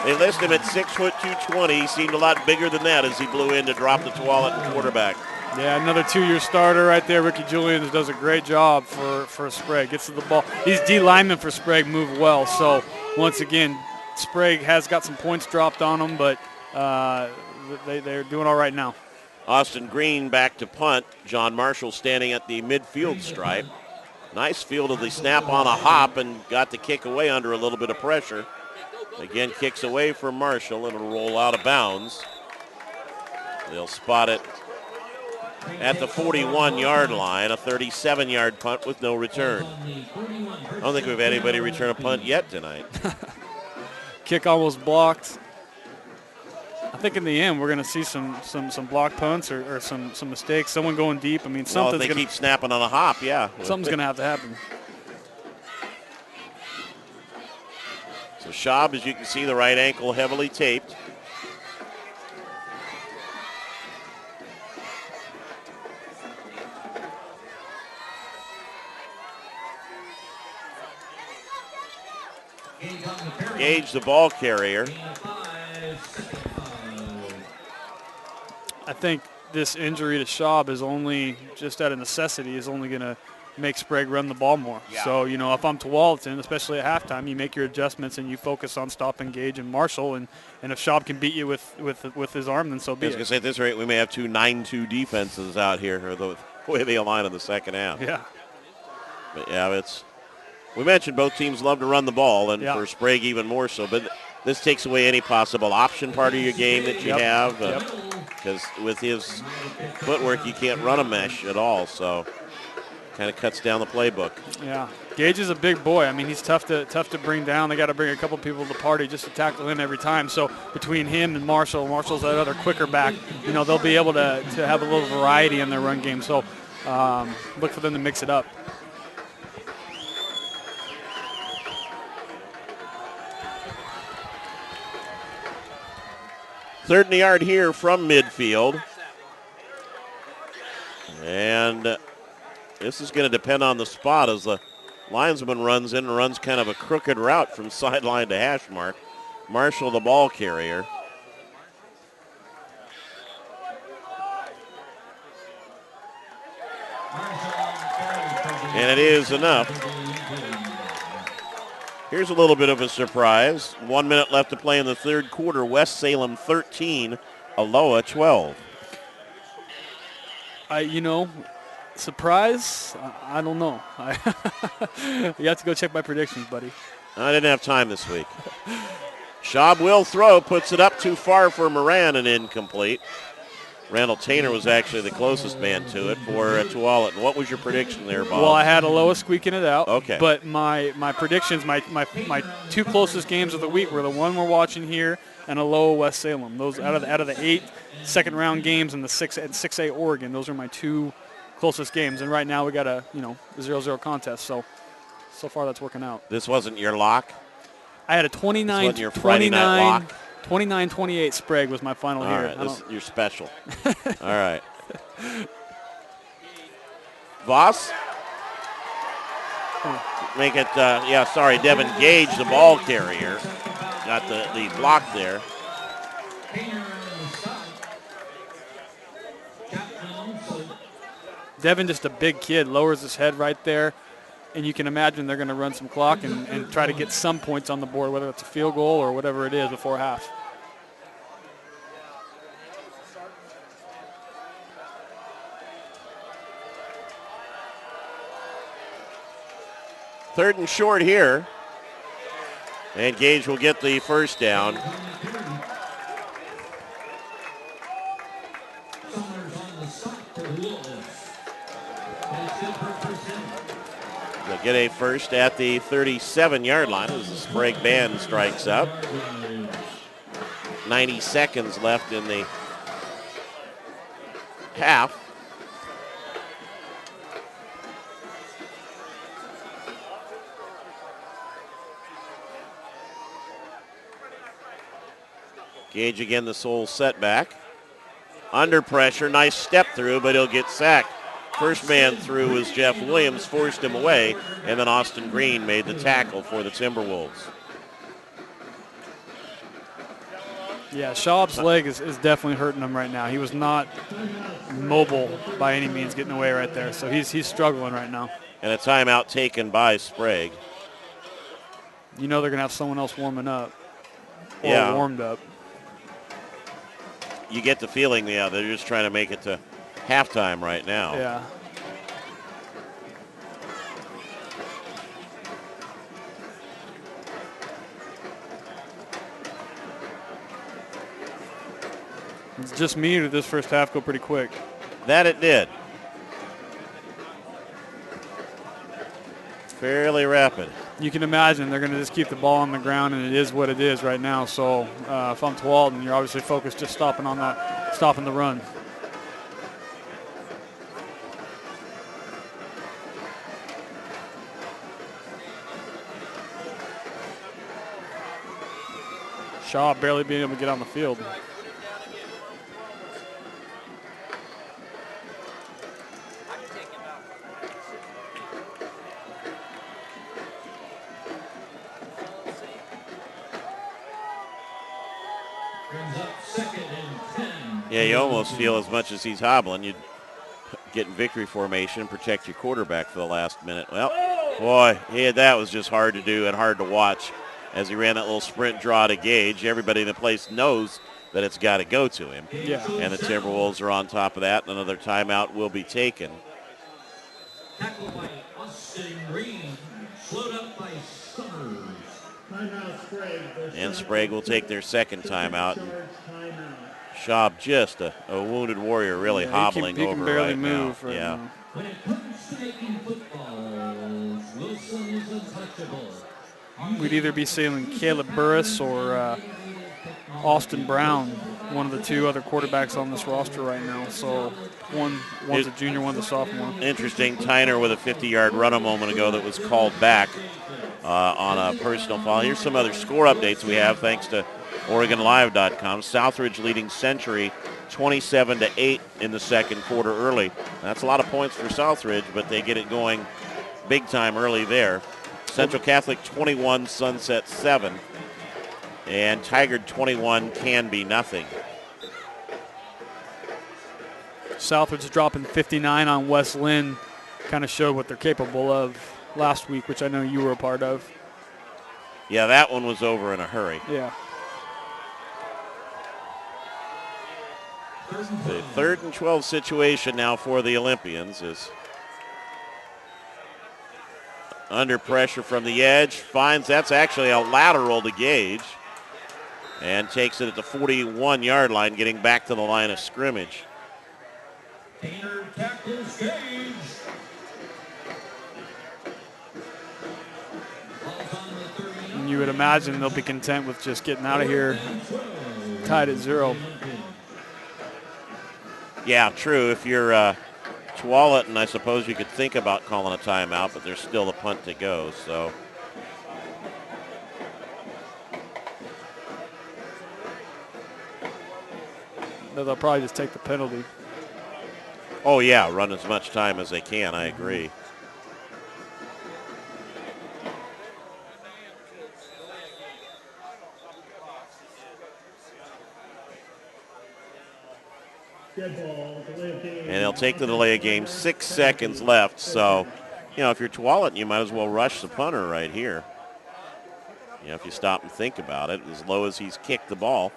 They list him at 6'2", 220. He seemed a lot bigger than that as he blew in to drop the Tualatin quarterback. Yeah, another two-year starter right there. Ricky Julian does a great job for Sprague. Gets to the ball. These D linemen for Sprague move well. So, once again, Sprague has got some points dropped on them, but they're doing all right now. Austin Green back to punt. John Marshall standing at the midfield stripe. Nice field of the snap on a hop and got the kick away under a little bit of pressure. Again, kicks away from Marshall and it'll roll out of bounds. They'll spot it at the 41-yard line, a 37-yard punt with no return. I don't think we've had anybody return a punt yet tonight. Kick almost blocked. I think in the end we're going to see some block punts or some mistakes. Someone going deep. I mean, something's going to keep snapping on a hop. Yeah, something's going to have to happen. So Schwab, as you can see, the right ankle heavily taped. Gage, the ball carrier. I think this injury to Schwab is only just out of necessity, is only going to make Sprague run the ball more. Yeah. So, you know, if I'm Tualatin, especially at halftime, you make your adjustments and you focus on stopping Gage and Marshall. And if Schwab can beat you with his arm, then so be it. I was going to say, at this rate, we may have two 9-2 defenses out here, or the way they align in the second half. Yeah. But, yeah, we mentioned both teams love to run the ball, and for Sprague even more so. But this takes away any possible option part of your game that you have. Because with his footwork, you can't run a mesh at all. So kind of cuts down the playbook. Yeah, Gage is a big boy. I mean, he's tough to bring down. They got to bring a couple people to the party just to tackle him every time. So between him and Marshall's that other quicker back. You know, they'll be able to have a little variety in their run game. So look for them to mix it up. Third and a yard here from midfield. And this is going to depend on the spot as the linesman runs in and runs kind of a crooked route from sideline to hash mark. Marshall, the ball carrier. And it is enough. Here's a little bit of a surprise. 1 minute left to play in the third quarter. West Salem 13, Aloha 12. Surprise? I don't know. You have to go check my predictions, buddy. I didn't have time this week. Schwab will throw, puts it up too far for Moran and incomplete. Randall Tainer was actually the closest man to it for Tualatin. What was your prediction there, Bob? Well, I had Aloha squeaking it out. Okay. But my predictions, my two closest games of the week were the one we're watching here and Aloha West Salem. Those out of the 8 second-round games and the 6A Oregon, those are my two closest games. And right now we got a 0-0 contest. So far that's working out. This wasn't your lock? I had a 29-28 Sprague was my final all here. Right, you're special. All right. Voss make it, Devin Gage, the ball carrier. Got the block there. Devin, just a big kid, lowers his head right there. And you can imagine they're going to run some clock and try to get some points on the board, whether it's a field goal or whatever it is before half. Third and short here. And Gage will get the first down. They'll get a first at the 37-yard line as the Sprague band strikes up. 90 seconds left in the half. Gage again, the sole setback. Under pressure, nice step through, but he'll get sacked. First man through was Jeff Williams, forced him away, and then Austin Green made the tackle for the Timberwolves. Yeah, Schwab's leg is definitely hurting him right now. He was not mobile by any means getting away right there, so he's struggling right now. And a timeout taken by Sprague. You know they're going to have someone else warming up or warmed up. You get the feeling, they're just trying to make it to halftime right now. Yeah. It's just me, or did this first half go pretty quick? That it did. Fairly rapid. You can imagine they're going to just keep the ball on the ground, and it is what it is right now. So if I'm Tualatin, you're obviously focused just stopping the run. Shaw barely being able to get on the field. Yeah, you almost feel as much as he's hobbling, you'd get in victory formation and protect your quarterback for the last minute. Well, boy, that was just hard to do and hard to watch as he ran that little sprint draw to Gage. Everybody in the place knows that it's got to go to him. Yeah. And the Timberwolves are on top of that, and another timeout will be taken. Tackled by Austin Green, slowed up by Summers. And Sprague will take their second timeout. Schwab, just a wounded warrior, really hobbling he over can barely right move now. now. When it comes to making footballs, Wilson is untouchable. We'd either be seeing Caleb Burris or Austin Brown, one of the two other quarterbacks on this roster right now. So one's a junior, one's a sophomore. Interesting, Tyner with a 50-yard run a moment ago that was called back on a personal foul. Here's some other score updates we have thanks to OregonLive.com. Southridge leading Century 27-8 in the second quarter early. That's a lot of points for Southridge, but they get it going big time early there. Central Catholic 21, Sunset 7. And Tigard 21, Canby nothing. Southridge dropping 59 on West Lynn kind of showed what they're capable of last week, which I know you were a part of. Yeah, that one was over in a hurry. Yeah. The 3rd and 12 situation now for the Olympians is under pressure from the edge. Finds that's actually a lateral to Gage and takes it at the 41-yard line, getting back to the line of scrimmage. Painter tackles Gage. And you would imagine they'll be content with just getting out of here tied at 0. Yeah, true. If you're Tualatin, I suppose you could think about calling a timeout, but there's still a punt to go. So they'll probably just take the penalty. oh, yeah, run as much time as they can. I agree. And they'll take the delay of game. 6 seconds left. So, if you're Tualatin, you might as well rush the punter right here. If you stop and think about it, as low as he's kicked the ball,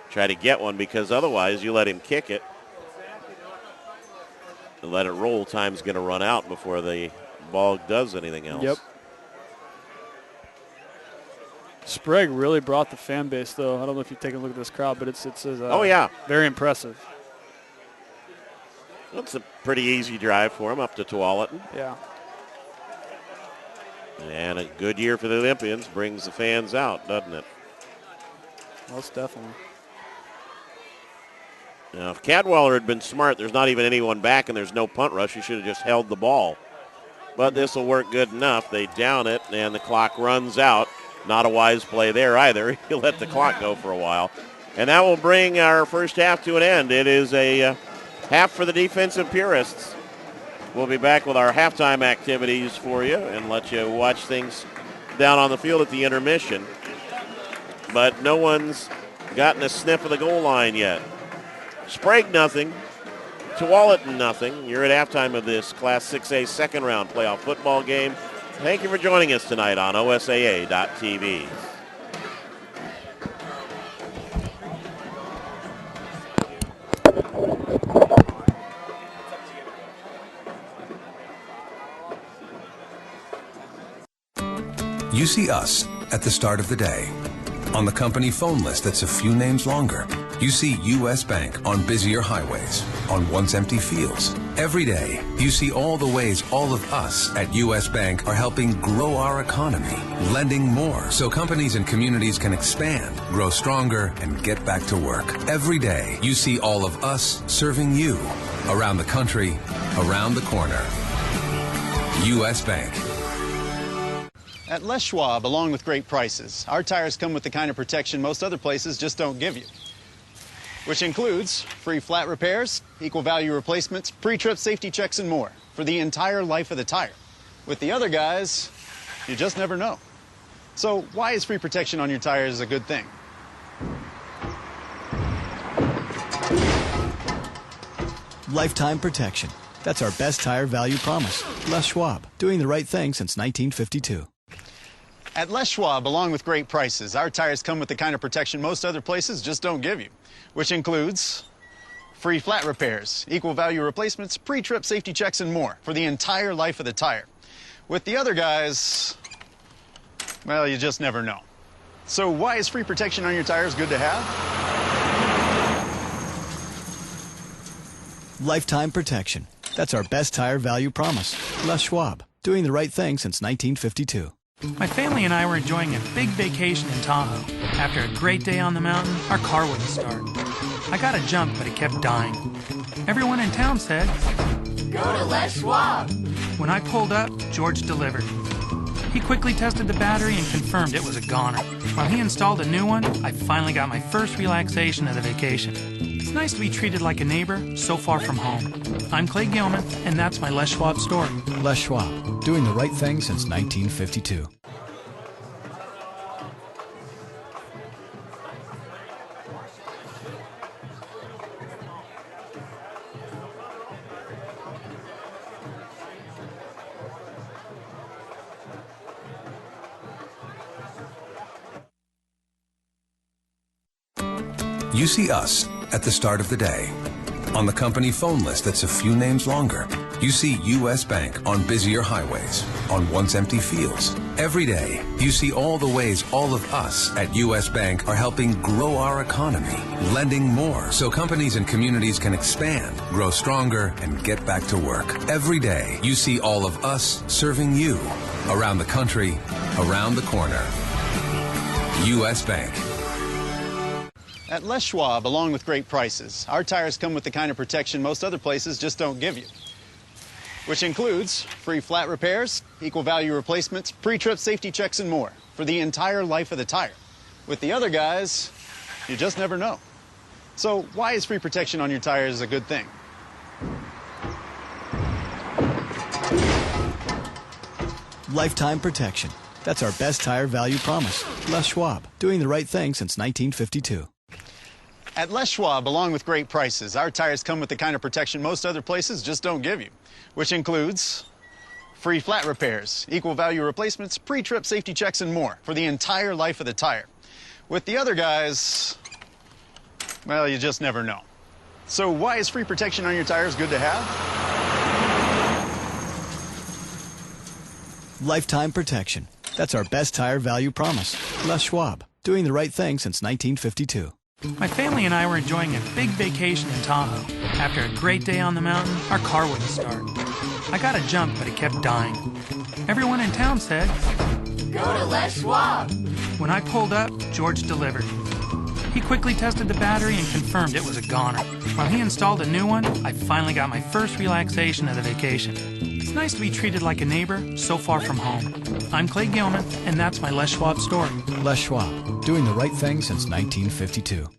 try to get one, because otherwise you let him kick it and let it roll. Time's going to run out before the ball does anything else. Yep. Sprague really brought the fan base, though. I don't know if you've taken a look at this crowd, but it's oh, yeah, very impressive. It's a pretty easy drive for him up to Tualatin. Yeah. And a good year for the Olympians brings the fans out, doesn't it? Most definitely. Now, if Cadwallader had been smart, there's not even anyone back and there's no punt rush. He should have just held the ball. But this will work good enough. They down it, and the clock runs out. Not a wise play there either. He'll let the clock go for a while. And that will bring our first half to an end. It is a half for the defensive purists. We'll be back with our halftime activities for you and let you watch things down on the field at the intermission. But no one's gotten a sniff of the goal line yet. Sprague nothing. Tualatin nothing. You're at halftime of this Class 6A second round playoff football game. Thank you for joining us tonight on OSAA.tv. You see us at the start of the day. On the company phone list that's a few names longer. You see U.S. Bank on busier highways, on once empty fields. Every day, you see all the ways all of us at U.S. Bank are helping grow our economy, lending more so companies and communities can expand, grow stronger, and get back to work. Every day, you see all of us serving you, around the country, around the corner. U.S. Bank. At Les Schwab, along with great prices, our tires come with the kind of protection most other places just don't give you. Which includes free flat repairs, equal value replacements, pre-trip safety checks, and more for the entire life of the tire. With the other guys, you just never know. So why is free protection on your tires a good thing? Lifetime protection. That's our best tire value promise. Les Schwab, doing the right thing since 1952. At Les Schwab, along with great prices, our tires come with the kind of protection most other places just don't give you. Which includes free flat repairs, equal value replacements, pre-trip safety checks, and more for the entire life of the tire. With the other guys, well, you just never know. So why is free protection on your tires good to have? Lifetime protection. That's our best tire value promise. Les Schwab, doing the right thing since 1952. My family and I were enjoying a big vacation in Tahoe. After a great day on the mountain, our car wouldn't start. I got a jump, but it kept dying. Everyone in town said, "Go to Les Schwab." When I pulled up, George delivered. He quickly tested the battery and confirmed it was a goner. While he installed a new one, I finally got my first relaxation of the vacation. It's nice to be treated like a neighbor so far from home. I'm Clay Gilman, and that's my Les Schwab story. Les Schwab, doing the right thing since 1952. You see us at the start of the day. On the company phone list that's a few names longer. You see U.S. Bank on busier highways, on once empty fields. Every day, you see all the ways all of us at U.S. Bank are helping grow our economy, lending more so companies and communities can expand, grow stronger, and get back to work. Every day, you see all of us serving you, around the country, around the corner. U.S. Bank. At Les Schwab, along with great prices, our tires come with the kind of protection most other places just don't give you. Which includes free flat repairs, equal value replacements, pre-trip safety checks, and more for the entire life of the tire. With the other guys, you just never know. So why is free protection on your tires a good thing? Lifetime protection. That's our best tire value promise. Les Schwab, doing the right thing since 1952. At Les Schwab, along with great prices, our tires come with the kind of protection most other places just don't give you, which includes free flat repairs, equal value replacements, pre-trip safety checks, and more for the entire life of the tire. With the other guys, well, you just never know. So why is free protection on your tires good to have? Lifetime protection. That's our best tire value promise. Les Schwab, doing the right thing since 1952. My family and I were enjoying a big vacation in Tahoe. After a great day on the mountain, our car wouldn't start. I got a jump, but it kept dying. Everyone in town said, "Go to Les Schwab." When I pulled up, George delivered. He quickly tested the battery and confirmed it was a goner. While he installed a new one, I finally got my first relaxation of the vacation. It's nice to be treated like a neighbor so far from home. I'm Clay Gilman, and that's my Les Schwab story. Les Schwab, doing the right thing since 1952.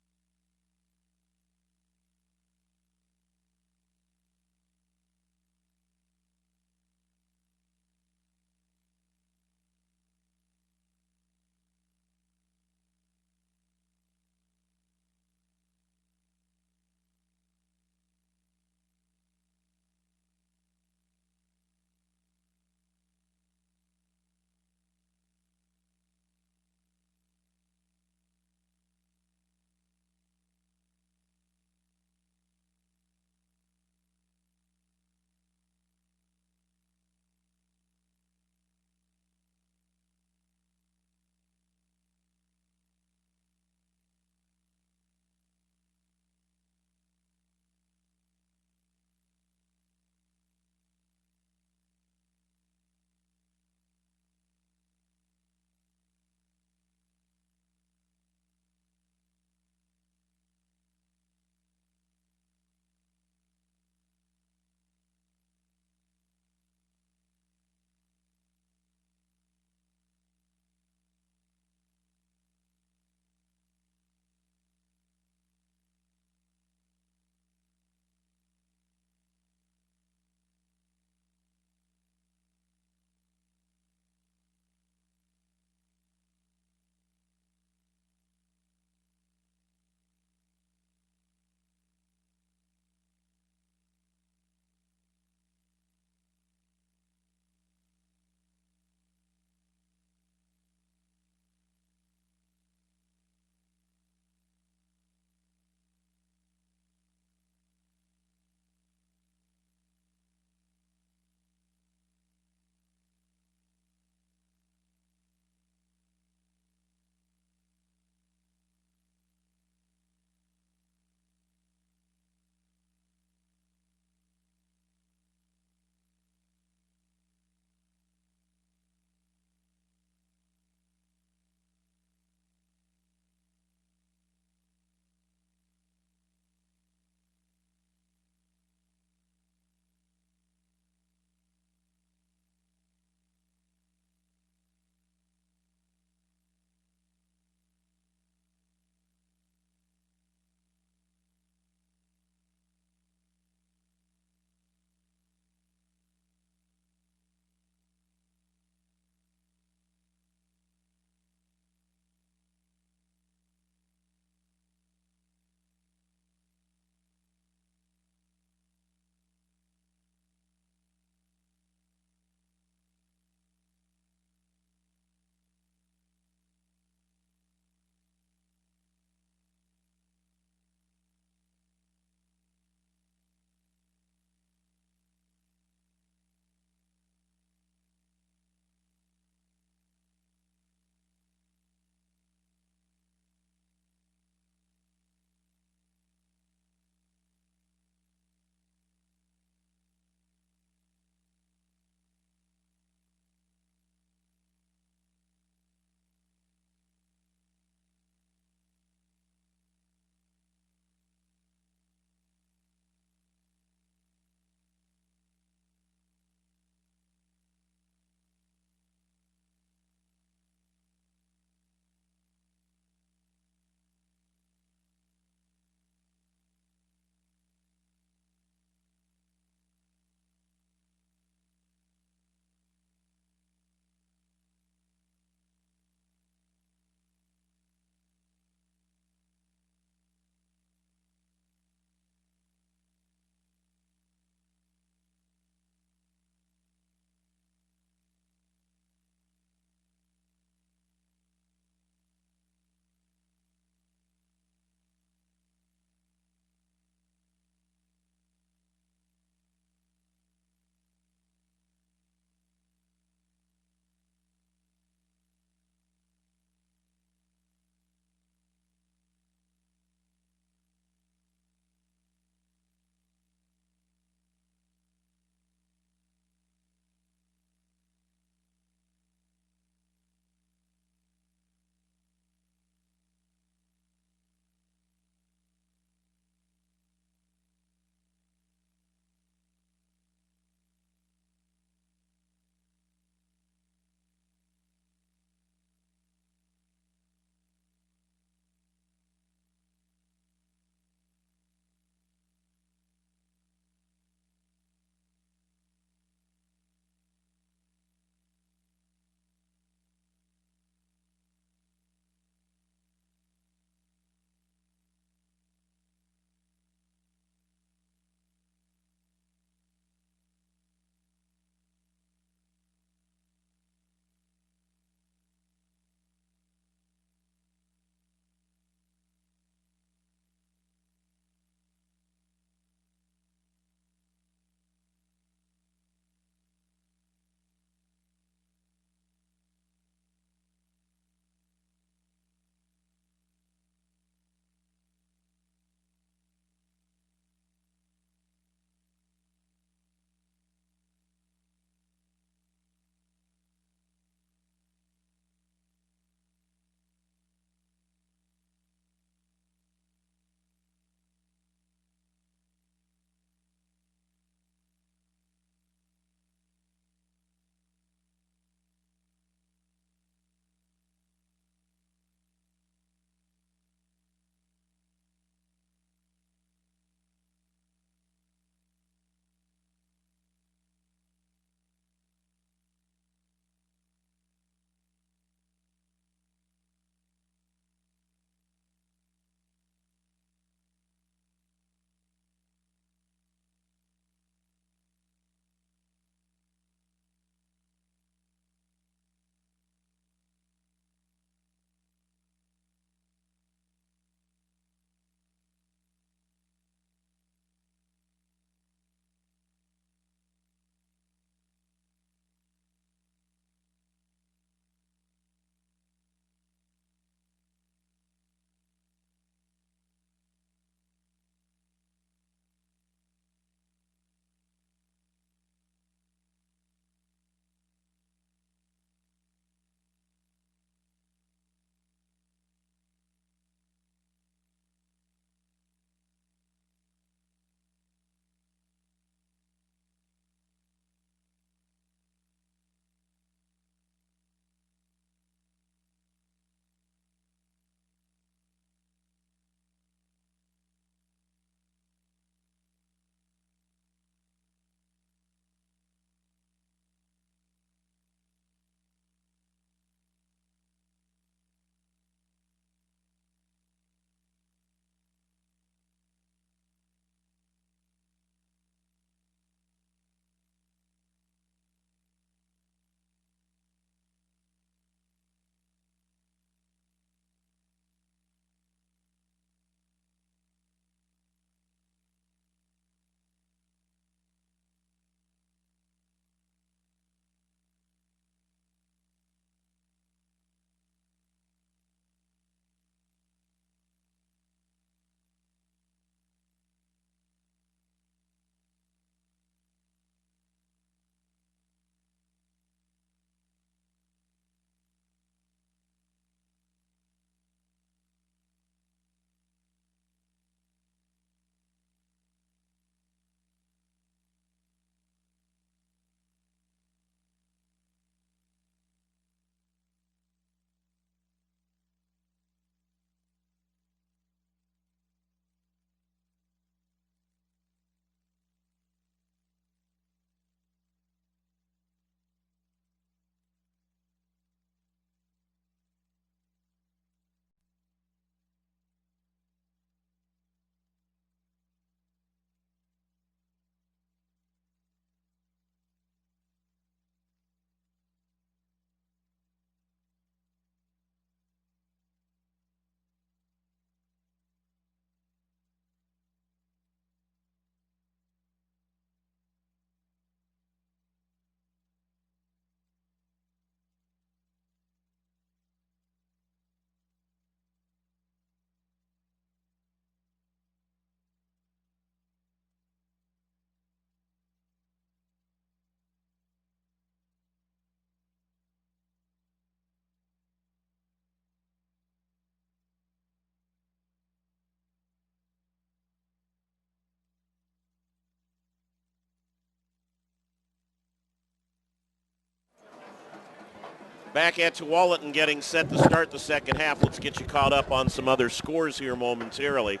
Back at Tualatin getting set to start the second half. Let's get you caught up on some other scores here momentarily.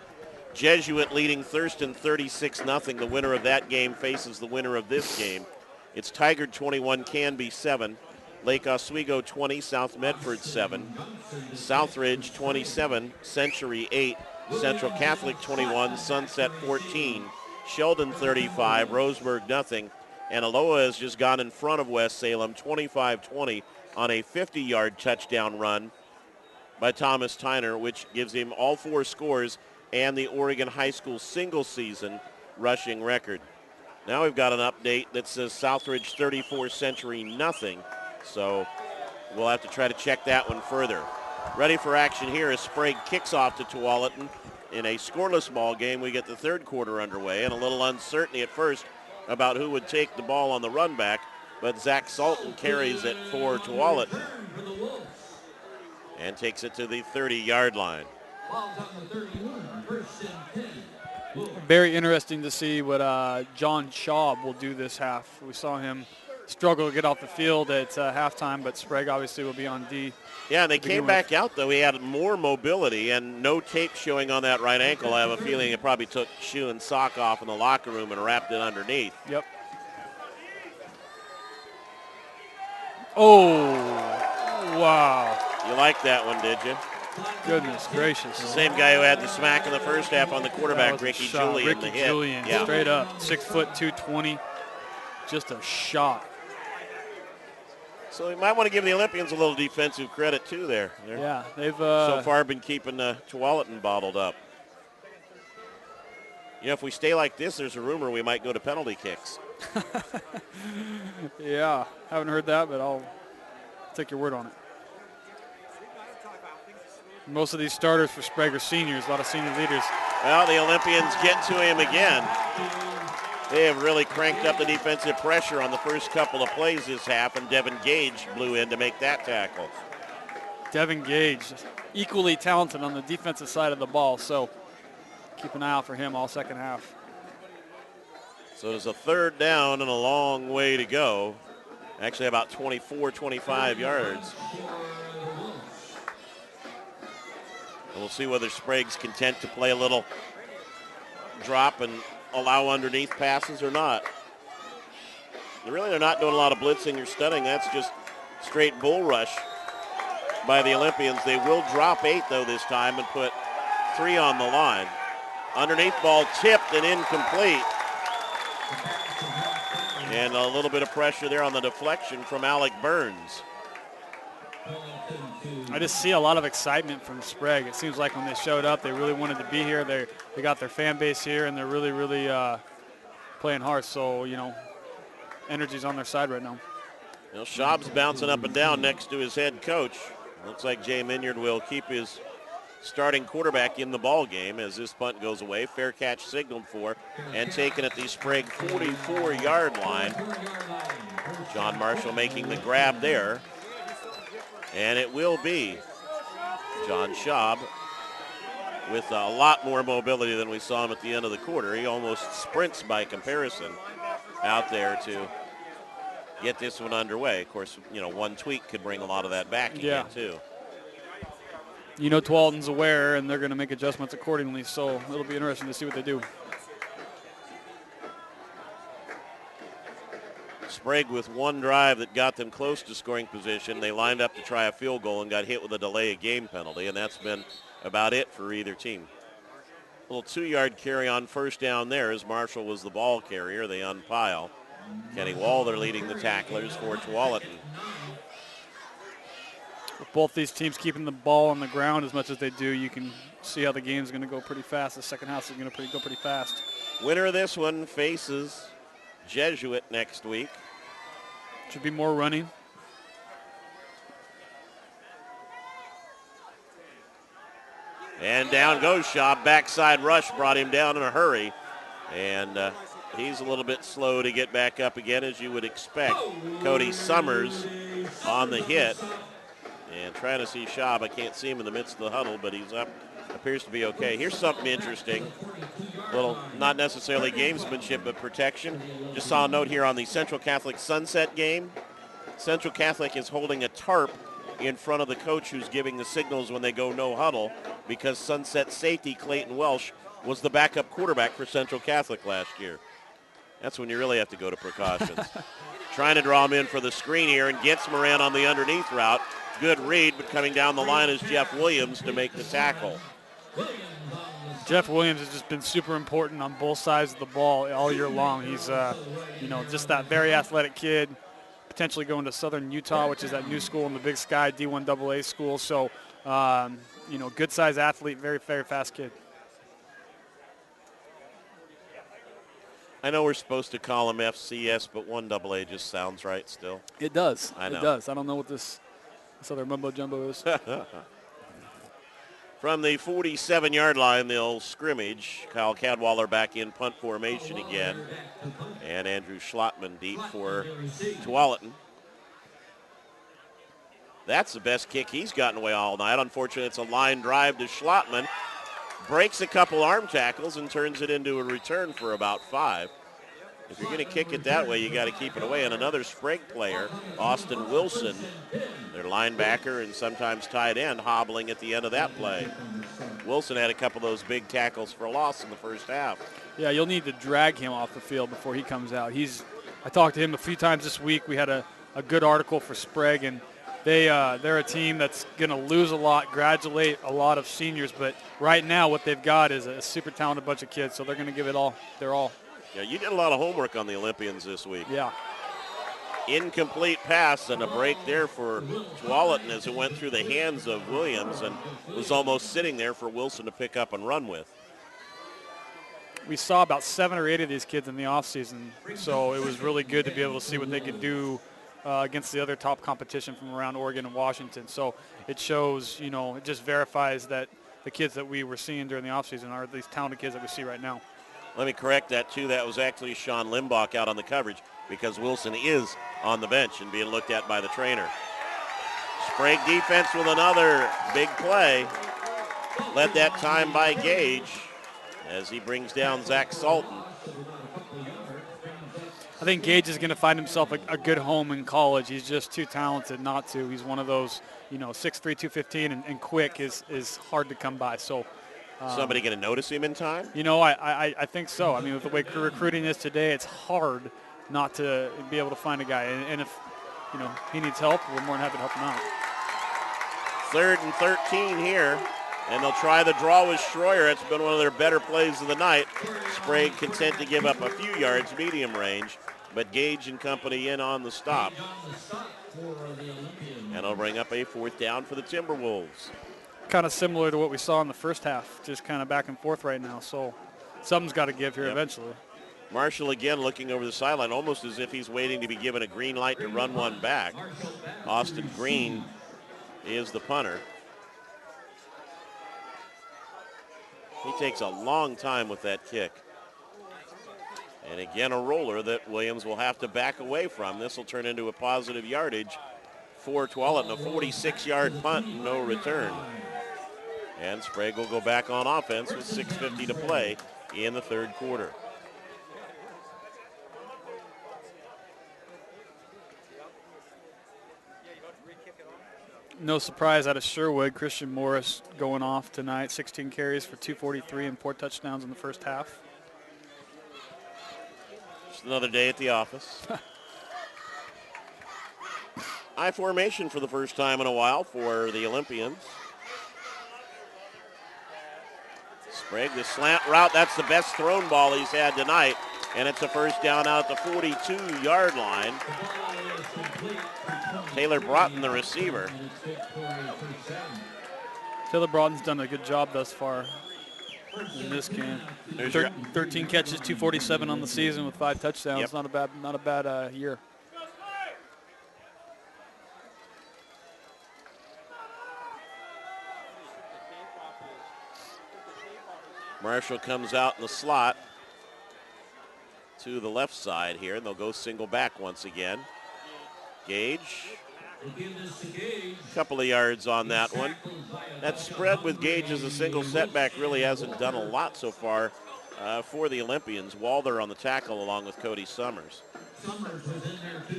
Jesuit leading Thurston 36-0. The winner of that game faces the winner of this game. It's Tigard 21, Canby 7. Lake Oswego 20, South Medford 7. Southridge 27, Century 8. Central Catholic 21, Sunset 14. Sheldon 35, Roseburg nothing. And Aloha has just gone in front of West Salem 25-20 on a 50-yard touchdown run by Thomas Tyner, which gives him all 4 scores and the Oregon High School single season rushing record. Now we've got an update that says Southridge 34, Century nothing. So we'll have to try to check that one further. Ready for action here as Sprague kicks off to Tualatin in a scoreless ball game. We get the third quarter underway, and a little uncertainty at first about who would take the ball on the run back, but Zach Salton carries it for Tualatin and takes it to the 30-yard line. Very interesting to see what John Schwab will do this half. We saw him struggle to get off the field at halftime, but Sprague obviously will be on D. Yeah, and they came back out, though. He had more mobility and no tape showing on that right ankle. I have a feeling it probably took shoe and sock off in the locker room and wrapped it underneath. Yep. Oh, wow. You liked that one, did you? Goodness gracious. The same guy who had the smack in the first half on the quarterback, Ricky Julian. Ricky Julian, yeah. Straight up. 6 foot 220. Just a shot. So we might want to give the Olympians a little defensive credit, too, there. Yeah, they've so far been keeping Tualatin bottled up. You know, if we stay like this, there's a rumor we might go to penalty kicks. Yeah, haven't heard that, but I'll take your word on it. Most of these starters for Sprague are seniors, a lot of senior leaders. Well, the Olympians get to him again. They have really cranked up the defensive pressure on the first couple of plays this half, and Devin Gage blew in to make that tackle. Devin Gage, equally talented on the defensive side of the ball, so keep an eye out for him all second half. So there's a third down and a long way to go. Actually about 24, 25 yards. And we'll see whether Sprague's content to play a little drop and allow underneath passes or not. They're not doing a lot of blitzing or stunning. That's just straight bull rush by the Olympians. They will drop 8, though, this time and put 3 on the line. Underneath ball tipped and incomplete. And a little bit of pressure there on the deflection from Alec Burns. I just see a lot of excitement from Sprague. It seems like when they showed up, they really wanted to be here. They got their fan base here, and they're really, really playing hard. So, you know, energy's on their side right now. You know, Schaub's bouncing up and down next to his head coach. Looks like Jay Minyard will keep his starting quarterback in the ball game as this punt goes away. Fair catch signaled for and taken at the Sprague 44-yard line. John Marshall making the grab there. And it will be John Schaub with a lot more mobility than we saw him at the end of the quarter. He almost sprints by comparison out there to get this one underway. Of course, you know, one tweak could bring a lot of that back again, too. You know, Tualatin's aware, and they're going to make adjustments accordingly, so it'll be interesting to see what they do. Sprague with one drive that got them close to scoring position. They lined up to try a field goal and got hit with a delay of game penalty, and that's been about it for either team. A little 2-yard carry on first down there as Marshall was the ball carrier. They unpile. Kenny Walder leading the tacklers for Tualatin. With both these teams keeping the ball on the ground as much as they do, you can see how the game's going to go pretty fast. The second half is going to go pretty fast. Winner of this one faces Jesuit next week. Should be more running. And down goes Schaub. Backside rush brought him down in a hurry. And he's a little bit slow to get back up again, as you would expect. Cody Summers on the hit. And trying to see Schaub. I can't see him in the midst of the huddle, but he's up. Appears to be okay. Here's something interesting. Little, not necessarily gamesmanship, but protection. Just saw a note here on the Central Catholic Sunset game. Central Catholic is holding a tarp in front of the coach who's giving the signals when they go no huddle, because Sunset safety Clayton Welsh was the backup quarterback for Central Catholic last year. That's when you really have to go to precautions. Trying to draw him in for the screen here, and gets Moran on the underneath route. Good read, but coming down the line is Jeff Williams to make the tackle. Jeff Williams has just been super important on both sides of the ball all year long. He's, just that very athletic kid, potentially going to Southern Utah, which is that new school in the Big Sky, D1 AA school. So, good size athlete, very, very fast kid. I know we're supposed to call him FCS, but 1AA just sounds right still. It does. I know. It does. I don't know what this other mumbo jumbo is. From the 47-yard line, they'll scrimmage. Kyle Cadwaller back in punt formation again. And Andrew Schlottman deep for Tualatin. That's the best kick he's gotten away all night. Unfortunately, it's a line drive to Schlottman. Breaks a couple arm tackles and turns it into a return for about 5. If you're going to kick it that way, you got to keep it away. And another Sprague player, Austin Wilson, their linebacker and sometimes tight end, hobbling at the end of that play. Wilson had a couple of those big tackles for loss in the first half. Yeah, you'll need to drag him off the field before he comes out. I talked to him a few times this week. We had a good article for Sprague, and they're a team that's going to lose a lot, graduate a lot of seniors, but right now what they've got is a super talented bunch of kids, so they're going to give it all. They're all. Yeah, you did a lot of homework on the Olympians this week. Yeah. Incomplete pass and a break there for Tualatin as it went through the hands of Williams and was almost sitting there for Wilson to pick up and run with. We saw about 7 or 8 of these kids in the offseason, so it was really good to be able to see what they could do against the other top competition from around Oregon and Washington. So it shows, it just verifies that the kids that we were seeing during the offseason are these talented kids that we see right now. Let me correct that, too. That was actually Sean Limbach out on the coverage because Wilson is on the bench and being looked at by the trainer. Sprague defense with another big play. Led that time by Gage as he brings down Zach Salton. I think Gage is going to find himself a good home in college. He's just too talented not to. He's one of those, 6'3", 215 and quick is hard to come by. So somebody going to notice him in time? I think so. I mean, with the way recruiting is today, it's hard not to be able to find a guy. And if, he needs help, we're more than happy to help him out. 3rd and 13 here. And they'll try the draw with Schroyer. It's been one of their better plays of the night. Sprague content to give up a few yards, medium range. But Gage and company in on the stop. And it'll bring up a 4th down for the Timberwolves. Kind of similar to what we saw in the first half, just kind of back and forth right now. So something's got to give here eventually. Marshall again looking over the sideline, almost as if he's waiting to be given a green light to run one back. Austin Green is the punter. He takes a long time with that kick. And again, a roller that Williams will have to back away from. This will turn into a positive yardage for Tualatin, a 46-yard punt, no return. And Sprague will go back on offense with 6:50 to play in the 3rd quarter. No surprise out of Sherwood. Christian Morris going off tonight. 16 carries for 243 and 4 touchdowns in the first half. Just another day at the office. I formation for the first time in a while for the Olympians. Sprague, the slant route, that's the best thrown ball he's had tonight. And it's a 1st down out at the 42-yard line. Taylor Broughton, the receiver. Taylor Broughton's done a good job thus far in this game. 13 catches, 247 on the season with 5 touchdowns. Yep. Not a bad year. Marshall comes out in the slot to the left side here, and they'll go single back once again. Gage, a couple of yards on that one. That spread with Gage as a single setback really hasn't done a lot so far for the Olympians. Walder on the tackle along with Cody Summers.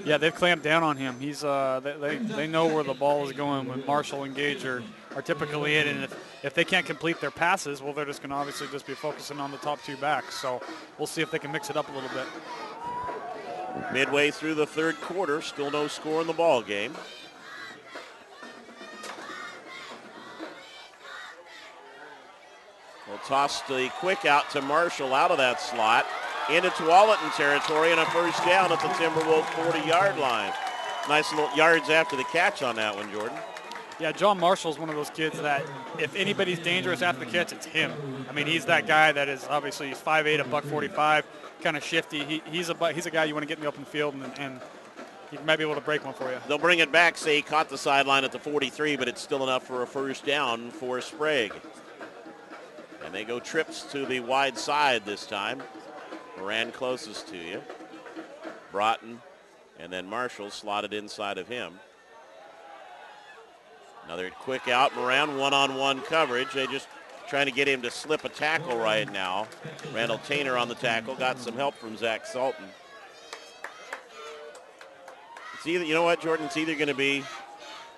Yeah, they've clamped down on him. He's they know where the ball is going when Marshall and Gage are typically in, and if they can't complete their passes, well, they're just going to obviously just be focusing on the top two backs. So we'll see if they can mix it up a little bit. Midway through the third quarter, still no score in the ball game. We'll toss the quick out to Marshall out of that slot into Tualatin territory, and a first down at the Timberwolves 40-yard line. Nice little yards after the catch on that one, Jordan. Yeah, John Marshall's one of those kids that if anybody's dangerous after the catch, it's him. I mean, he's that guy that is obviously he's 5'8", $145, kind of shifty. He's a guy you want to get in the open field, and he might be able to break one for you. They'll bring it back, say he caught the sideline at the 43, but it's still enough for a first down for Sprague. And they go trips to the wide side this time. Moran closest to you. Broughton and then Marshall slotted inside of him. Another quick out. Moran one-on-one coverage. They just trying to get him to slip a tackle right now. Randall Tainer on the tackle. Got some help from Zach Sultan. It's either, you know what, Jordan? It's either going to be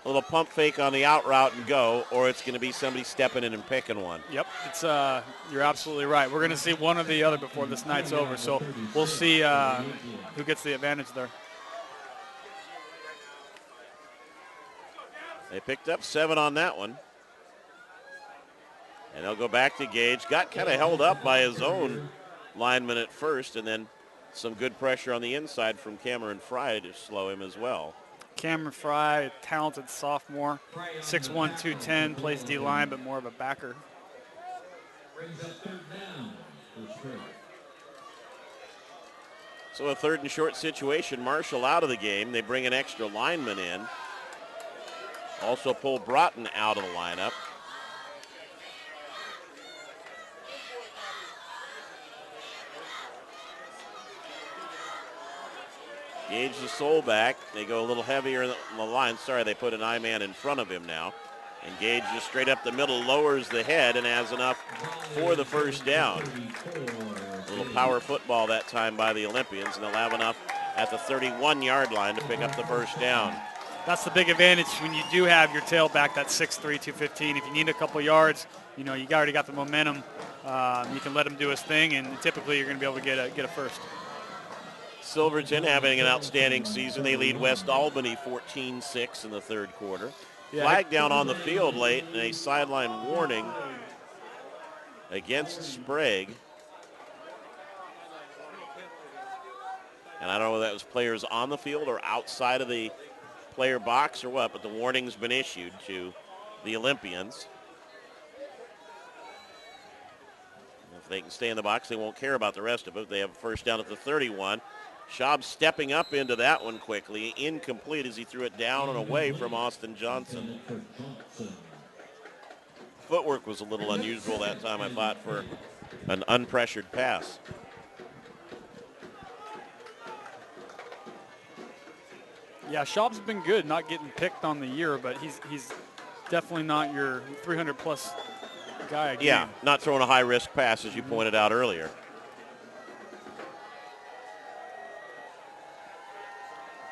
a little pump fake on the out route and go, or it's going to be somebody stepping in and picking one. Yep, it's you're absolutely right. We're going to see one or the other before this night's over, so we'll see who gets the advantage there. They picked up 7 on that one. And they'll go back to Gage. Got kind of held up by his own lineman at first, and then some good pressure on the inside from Cameron Fry to slow him as well. Cameron Fry, a talented sophomore, 6'1", 210, plays D-line, but more of a backer. So a third and short situation. Marshall out of the game. They bring an extra lineman in. Also pull Broughton out of the lineup. Gage the sole back. They go a little heavier in the line. Sorry, they put an I-man in front of him now. And Gage just straight up the middle, lowers the head, and has enough for the first down. A little power football that time by the Olympians, and they'll have enough at the 31-yard line to pick up the first down. That's the big advantage when you do have your tailback, that 6'3", 215. If you need a couple yards, you know, you already got the momentum. You can let him do his thing, and typically you're going to be able to get a first. Silverton having an outstanding season. They lead West Albany 14-6 in the third quarter. Yeah. Flag down on the field late and a sideline warning against Sprague. And I don't know whether that was players on the field or outside of the player box or what, but the warning's been issued to the Olympians. If they can stay in the box, they won't care about the rest of it. They have a first down at the 31. Schaub stepping up into that one quickly. Incomplete as he threw it down and away from Austin Johnson. Footwork was a little unusual that time, I thought, for an unpressured pass. Yeah, Schaub's been good, not getting picked on the year, but he's definitely not your 300-plus guy again. Yeah, not throwing a high-risk pass, as you pointed out earlier.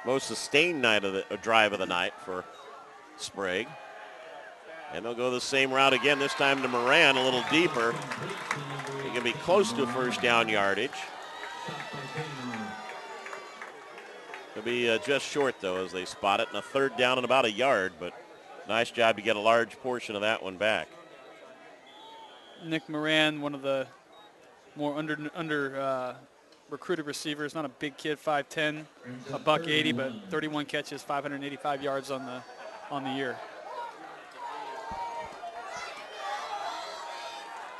Most sustained drive of the night for Sprague. And they'll go the same route again, this time to Moran, a little deeper. He can be close to first down yardage. It'll be just short, though, as they spot it, and a third down and about a yard, but nice job to get a large portion of that one back. Nick Moran, one of the more under recruited receivers, not a big kid, 5'10", $180, but 31 catches, 585 yards on the year.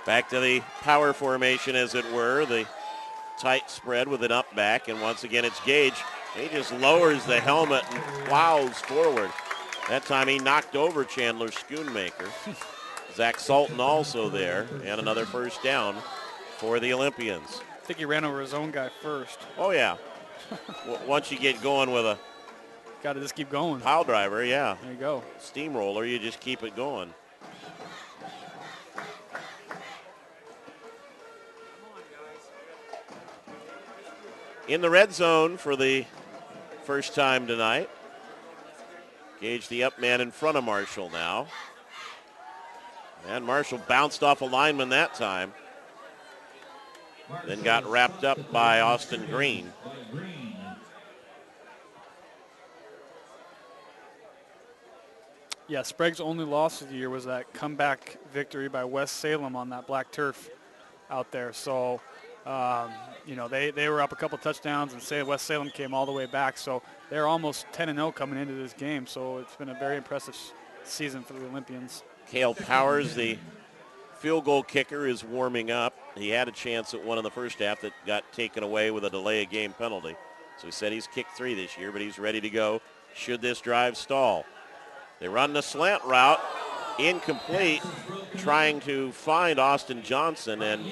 Back to the power formation, as it were, the tight spread with an up back, and once again it's Gage. He just lowers the helmet and plows forward. That time he knocked over Chandler Schoonmaker. Zach Sultan also there, and another first down for the Olympians. I think he ran over his own guy first. Oh, yeah. Once you get going with a got to just keep going. Pile driver, yeah. There you go. Steamroller, you just keep it going. in the red zone for the first time tonight. Gage, the up man in front of Marshall now. And Marshall bounced off a lineman that time. Then got wrapped up by Austin Green. Yeah, Sprague's only loss of the year was that comeback victory by West Salem on that black turf out there. So, they were up a couple touchdowns, and West Salem came all the way back. So they're almost 10-0 coming into this game. So it's been a very impressive season for the Olympians. Cale Powers, the field goal kicker, is warming up. He had a chance at one in the first half that got taken away with a delay of game penalty. So he said he's kicked 3 this year, but he's ready to go should this drive stall. They run the slant route, incomplete, trying to find Austin Johnson, and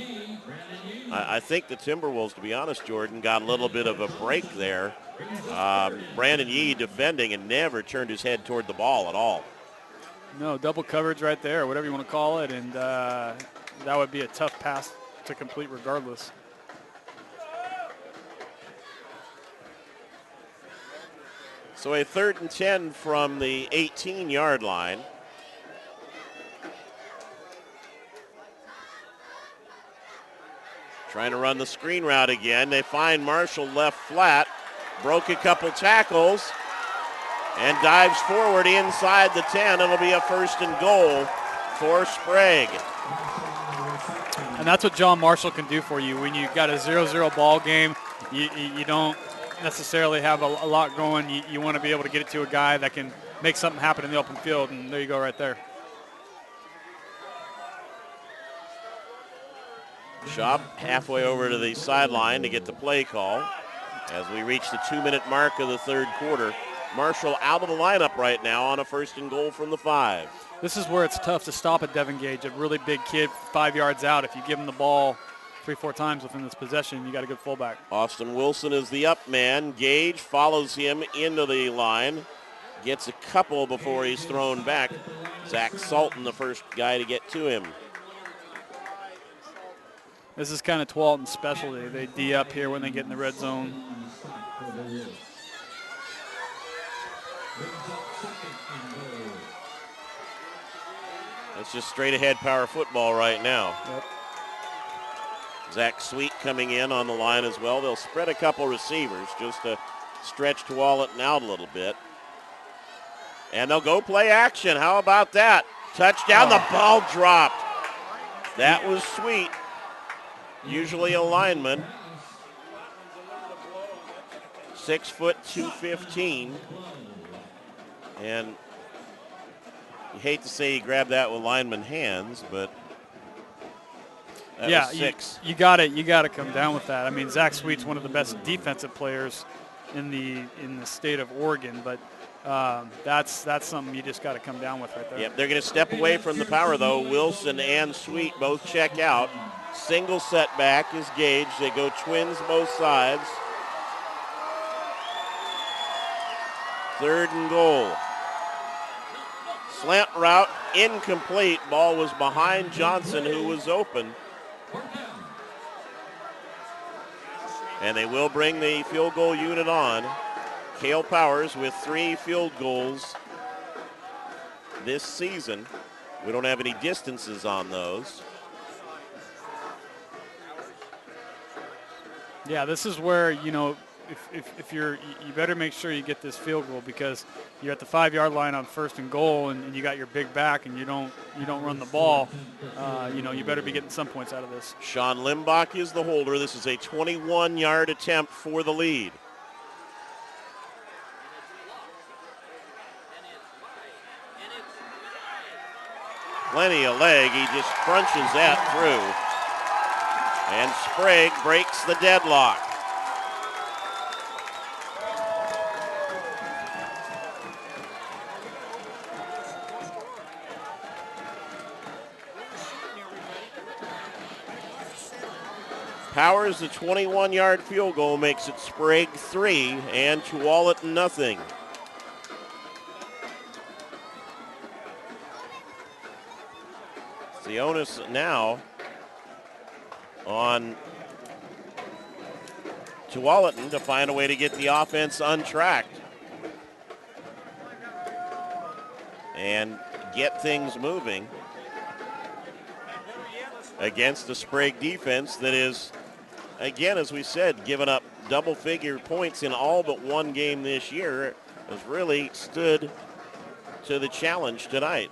I think the Timberwolves, to be honest, Jordan, got a little bit of a break there. Brandon Yee defending and never turned his head toward the ball at all. No, double coverage right there, whatever you want to call it, and that would be a tough pass to complete regardless. So a 3rd and 10 from the 18-yard line. Trying to run the screen route again. They find Marshall left flat, broke a couple tackles, and dives forward inside the 10. It'll be a 1st and goal for Sprague. And that's what John Marshall can do for you. When you've got a 0-0 ball game, you don't necessarily have a lot going. You want to be able to get it to a guy that can make something happen in the open field, and there you go right there. Schwab halfway over to the sideline to get the play call. As we reach the 2-minute mark of the 3rd quarter, Marshall out of the lineup right now on a 1st and goal from the 5. This is where it's tough to stop at Devin Gage, a really big kid 5 yards out. If you give him the ball 3-4 times within this possession, you got a good fullback. Austin Wilson is the up man. Gage follows him into the line. Gets a couple before he's thrown back. Zach Sultan, the first guy to get to him. This is kind of Tualatin's specialty. They D up here when they get in the red zone. It's just straight ahead power football right now. Yep. Zach Sweet coming in on the line as well. They'll spread a couple receivers just to stretch Tualatin out a little bit. And they'll go play action. How about that? Touchdown, the ball dropped. That was Sweet. Usually a lineman. 6 foot 215. And you hate to say he grabbed that with lineman hands, but that was 6. You got to come down with that. I mean, Zach Sweet's one of the best defensive players in the state of Oregon, but that's something you just got to come down with right there. Yep, they're going to step away from the power though. Wilson and Sweet both check out. Single setback is Gage. They go twins both sides. 3rd and goal. Slant route incomplete. Ball was behind Johnson, who was open. And they will bring the field goal unit on. Cale Powers with 3 field goals this season. We don't have any distances on those. Yeah, this is where, if you better make sure you get this field goal, because you're at the 5-yard line on 1st and goal, and you got your big back, and you don't run the ball. You better be getting some points out of this. Sean Limbach is the holder. This is a 21-yard attempt for the lead. Plenty of leg. He just crunches that through. And Sprague breaks the deadlock. Powers, the 21-yard field goal makes it Sprague 3 and Tualatin nothing. The onus now on Tualatin to find a way to get the offense untracked and get things moving against the Sprague defense that is, again, as we said, given up double-figure points in all but one game this year, has really stood to the challenge tonight.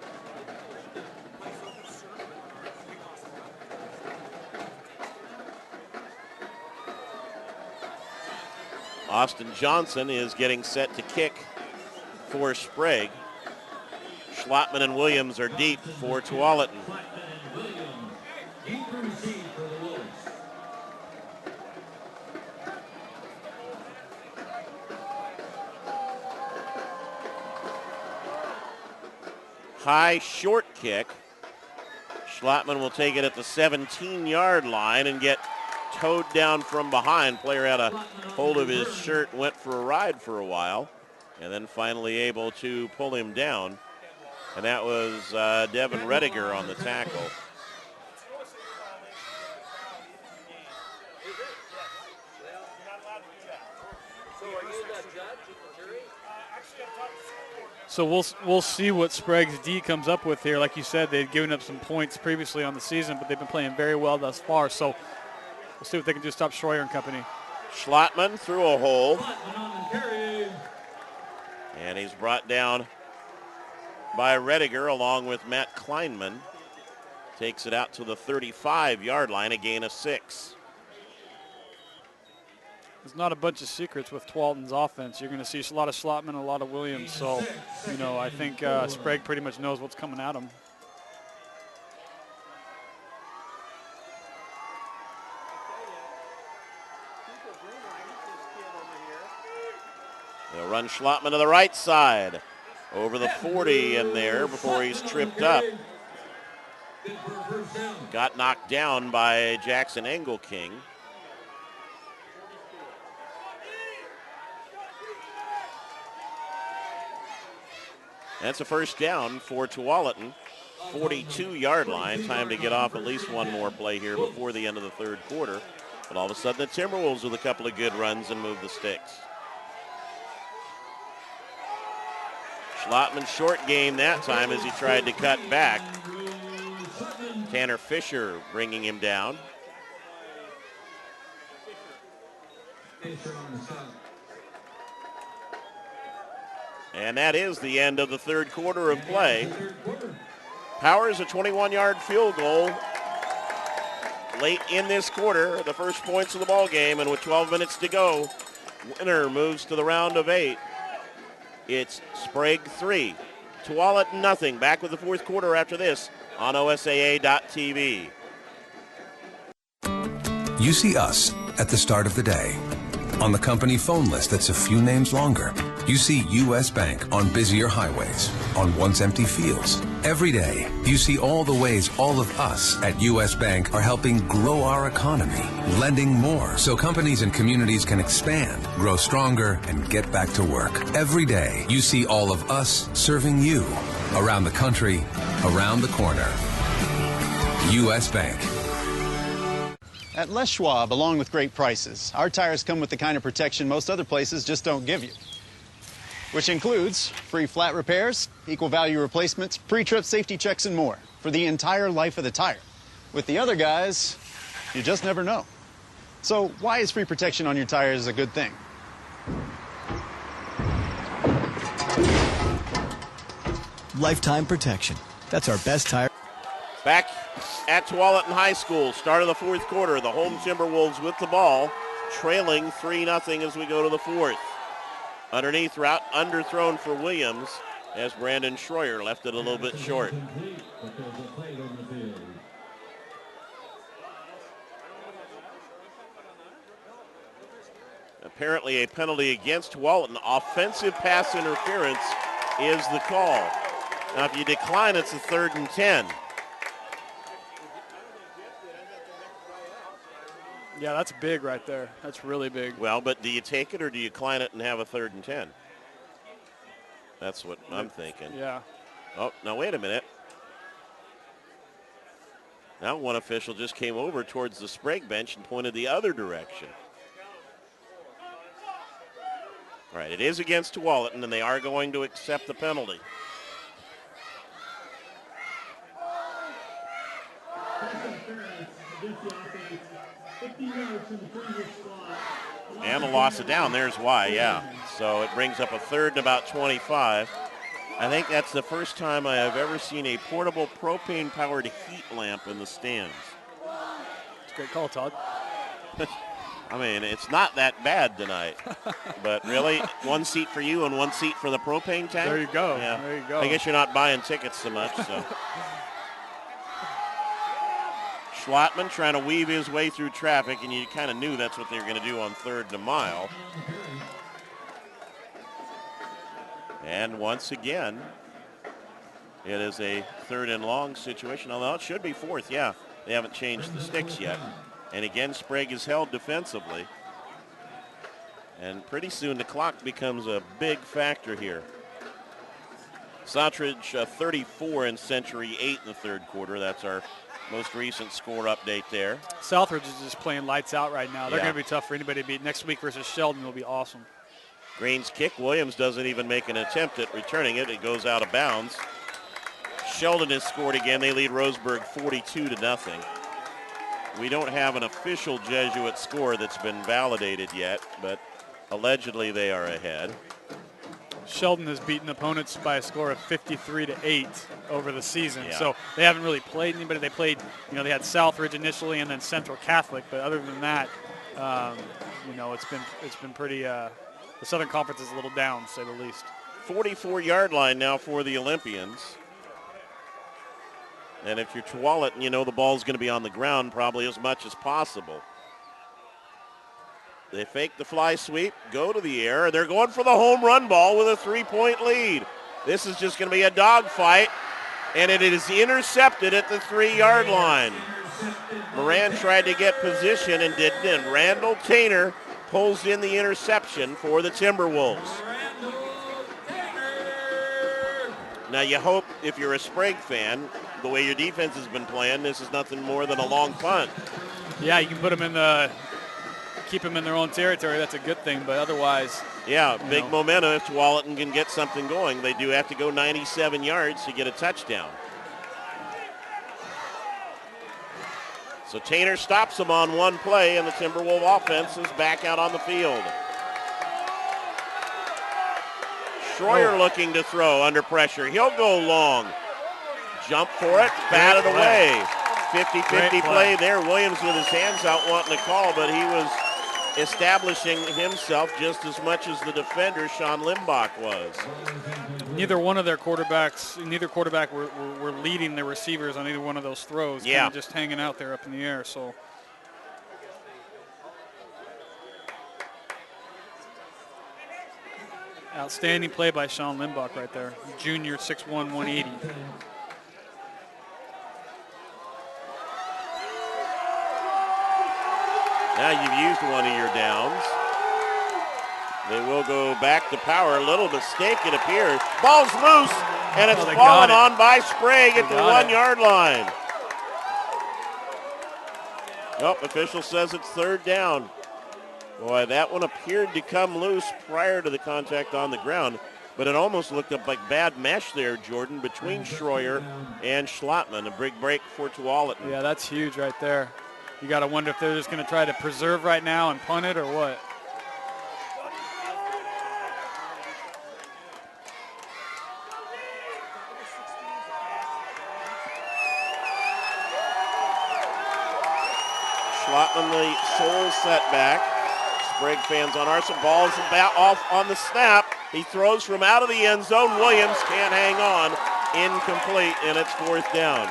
Austin Johnson is getting set to kick for Sprague. Schlattman and Williams are deep for Tualatin. High short kick. Schlattman will take it at the 17-yard line and get towed down from behind. Player had a hold of his shirt, went for a ride for a while, and then finally able to pull him down. And that was Devin Rediger on the tackle. So we'll see what Sprague's D comes up with here. Like you said, they've given up some points previously on the season, but they've been playing very well thus far. So we'll see what they can do to stop Schroyer and company. Schlattman through a hole. And he's brought down by Rediger along with Matt Kleinman. Takes it out to the 35-yard line, a gain of 6. There's not a bunch of secrets with Tualatin's offense. You're going to see a lot of Schlattman, a lot of Williams. So, I think Sprague pretty much knows what's coming at him. They'll run Schlattman to the right side. Over the 40 in there before he's tripped up. Got knocked down by Jackson Engelking. That's a first down for Tualatin. 42-yard line. Time to get off at least one more play here before the end of the third quarter. But all of a sudden the Timberwolves with a couple of good runs and move the sticks. Schlattman short game that time as he tried to cut back. Tanner Fisher bringing him down. And that is the end of the third quarter of play. Powers a 21-yard field goal late in this quarter, the first points of the ball game, and with 12 minutes to go, winner moves to the round of 8. It's Sprague 3, Tualatin nothing. Back with the fourth quarter after this on OSAA.tv. You see us at the start of the day. On the company phone list that's a few names longer. You see U.S. Bank on busier highways, on once empty fields. Every day, you see all the ways all of us at U.S. Bank are helping grow our economy, lending more so companies and communities can expand, grow stronger, and get back to work. Every day, you see all of us serving you around the country, around the corner. U.S. Bank. At Les Schwab, along with great prices, our tires come with the kind of protection most other places just don't give you. Which includes free flat repairs, equal value replacements, pre-trip safety checks, and more for the entire life of the tire. With the other guys, you just never know. So why is free protection on your tires a good thing? Lifetime protection. That's our best tire. Back at Tualatin High School, start of the fourth quarter. The home Timberwolves with the ball, trailing 3-0 as we go to the fourth. Underneath route, underthrown for Williams as Brandon Schroyer left it a little bit short. Apparently a penalty against Tualatin. Offensive pass interference is the call. Now if you decline, it's a 3rd and 10. Yeah, that's big right there. That's really big. Well, but do you take it or do you decline it and have a 3rd and 10? That's what I'm thinking. Yeah. Oh, now wait a minute. Now one official just came over towards the Sprague bench and pointed the other direction. All right, it is against Tualatin, and they are going to accept the penalty. And a loss of down. There's why, yeah. So it brings up a third and about 25. I think that's the first time I have ever seen a portable propane-powered heat lamp in the stands. It's a great call, Todd. I mean, it's not that bad tonight. But really, one seat for you and one seat for the propane tank? There you go. Yeah. There you go. I guess you're not buying tickets so much, so. Schlotman trying to weave his way through traffic, and you kind of knew that's what they were going to do on 3rd and a mile. And once again, it is a 3rd and long situation, although it should be 4th, yeah. They haven't changed the sticks yet. And again, Sprague is held defensively. And pretty soon the clock becomes a big factor here. Southridge 34 and Century 8 in the 3rd quarter. That's our most recent score update there. Southridge is just playing lights out right now. They're Yeah. going to be tough for anybody to beat. Next week versus Sheldon will be awesome. Green's kick. Williams doesn't even make an attempt at returning it. It goes out of bounds. Sheldon has scored again. They lead Roseburg 42-0. We don't have an official Jesuit score that's been validated yet, but allegedly they are ahead. Sheldon has beaten opponents by a score of 53-8 over the season. Yeah. So they haven't really played anybody. They played, they had Southridge initially and then Central Catholic. But other than that, it's been pretty. The Southern Conference is a little down, to say the least. 44-yard line now for the Olympians. And if you're Tualatin, the ball's going to be on the ground probably as much as possible. They fake the fly sweep, go to the air. They're going for the home run ball with a 3-point lead. This is just going to be a dogfight, and it is intercepted at the 3-yard line. Moran tried to get position and didn't, and Randall Tainer pulls in the interception for the Timberwolves. Now you hope, if you're a Sprague fan, the way your defense has been playing, this is nothing more than a long punt. Yeah, you can put them keep them in their own territory. That's a good thing, but otherwise. Yeah, big momentum if Tualatin can get something going. They do have to go 97 yards to get a touchdown. So Tainer stops them on one play, and the Timberwolves offense is back out on the field. Schroyer looking to throw under pressure. He'll go long. Jump for it, batted away. 50-50 play there. Williams with his hands out wanting to call, but he was establishing himself just as much as the defender, Sean Limbach, was. Neither quarterback were leading their receivers on either one of those throws. Yeah. Kind of just hanging out there up in the air. So. Outstanding play by Sean Limbach right there. Junior, 6'1", 180. Now you've used one of your downs. They will go back to power. A little mistake, it appears. Ball's loose, and it's fallen on by Sprague at the 1-yard line. Oh, official says it's 3rd down. Boy, that one appeared to come loose prior to the contact on the ground, but it almost looked up like bad mesh there, Jordan, between Schroyer and Schlotman. A big break for Tualatin. Yeah, that's huge right there. You got to wonder if they're just going to try to preserve right now and punt it or what. Schlotman the sole setback. Sprague fans on our side. Ball's about off on the snap. He throws from out of the end zone. Williams can't hang on. Incomplete, and it's 4th down.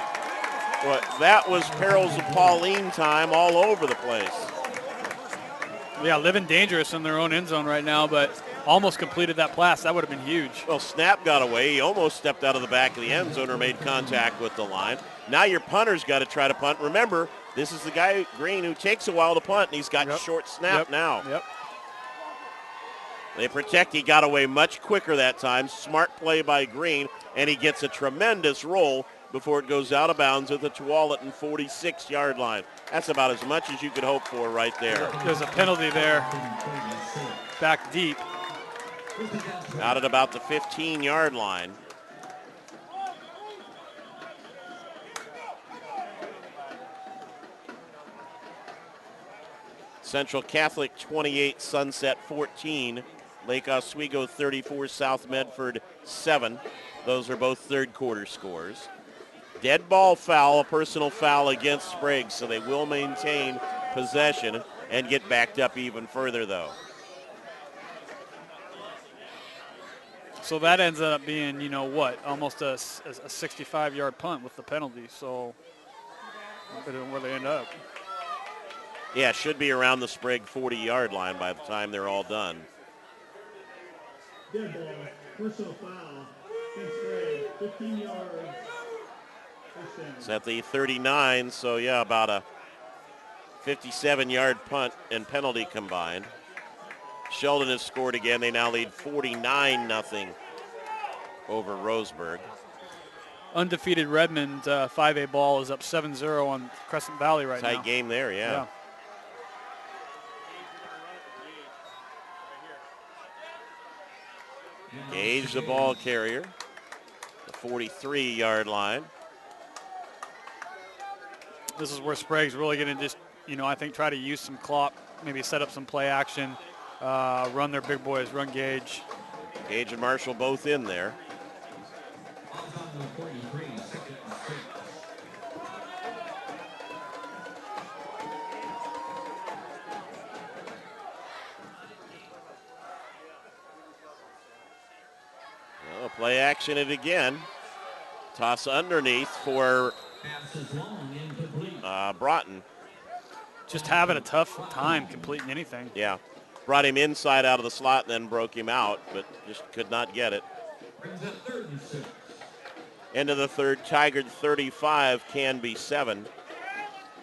But that was Perils of Pauline time all over the place. Yeah, living dangerous in their own end zone right now, but almost completed that pass. That would have been huge. Well, snap got away. He almost stepped out of the back of the end zone or made contact with the line. Now your punter's got to try to punt. Remember, this is the guy, Green, who takes a while to punt, and he's got short snap now. Yep. They protect. He got away much quicker that time. Smart play by Green, and he gets a tremendous roll before it goes out of bounds at the Tualatin 46-yard line. That's about as much as you could hope for right there. There's a penalty there, back deep. Out at about the 15-yard line. Central Catholic 28, Sunset 14, Lake Oswego 34, South Medford 7. Those are both third quarter scores. Dead ball foul, a personal foul against Sprague, so they will maintain possession and get backed up even further, though. So that ends up being, almost a 65-yard punt with the penalty. So a bit of where they end up. Yeah, should be around the Sprague 40-yard line by the time they're all done. Dead ball, personal foul, against Sprague, 15 yards. It's at the 39, so yeah, about a 57-yard punt and penalty combined. Sheldon has scored again. They now lead 49-0 over Roseburg. Undefeated Redmond 5A ball is up 7-0 on Crescent Valley right now. Tight game there, yeah. Gage, the ball carrier, the 43-yard line. This is where Sprague's really going to just, I think try to use some clock, maybe set up some play action, run their big boys, run Gage. Gage and Marshall both in there. Well, play action it again. Toss underneath for Broughton. Just having a tough time completing anything. Yeah. Brought him inside out of the slot and then broke him out, but just could not get it. End of the third, Tigard 35, Canby 7.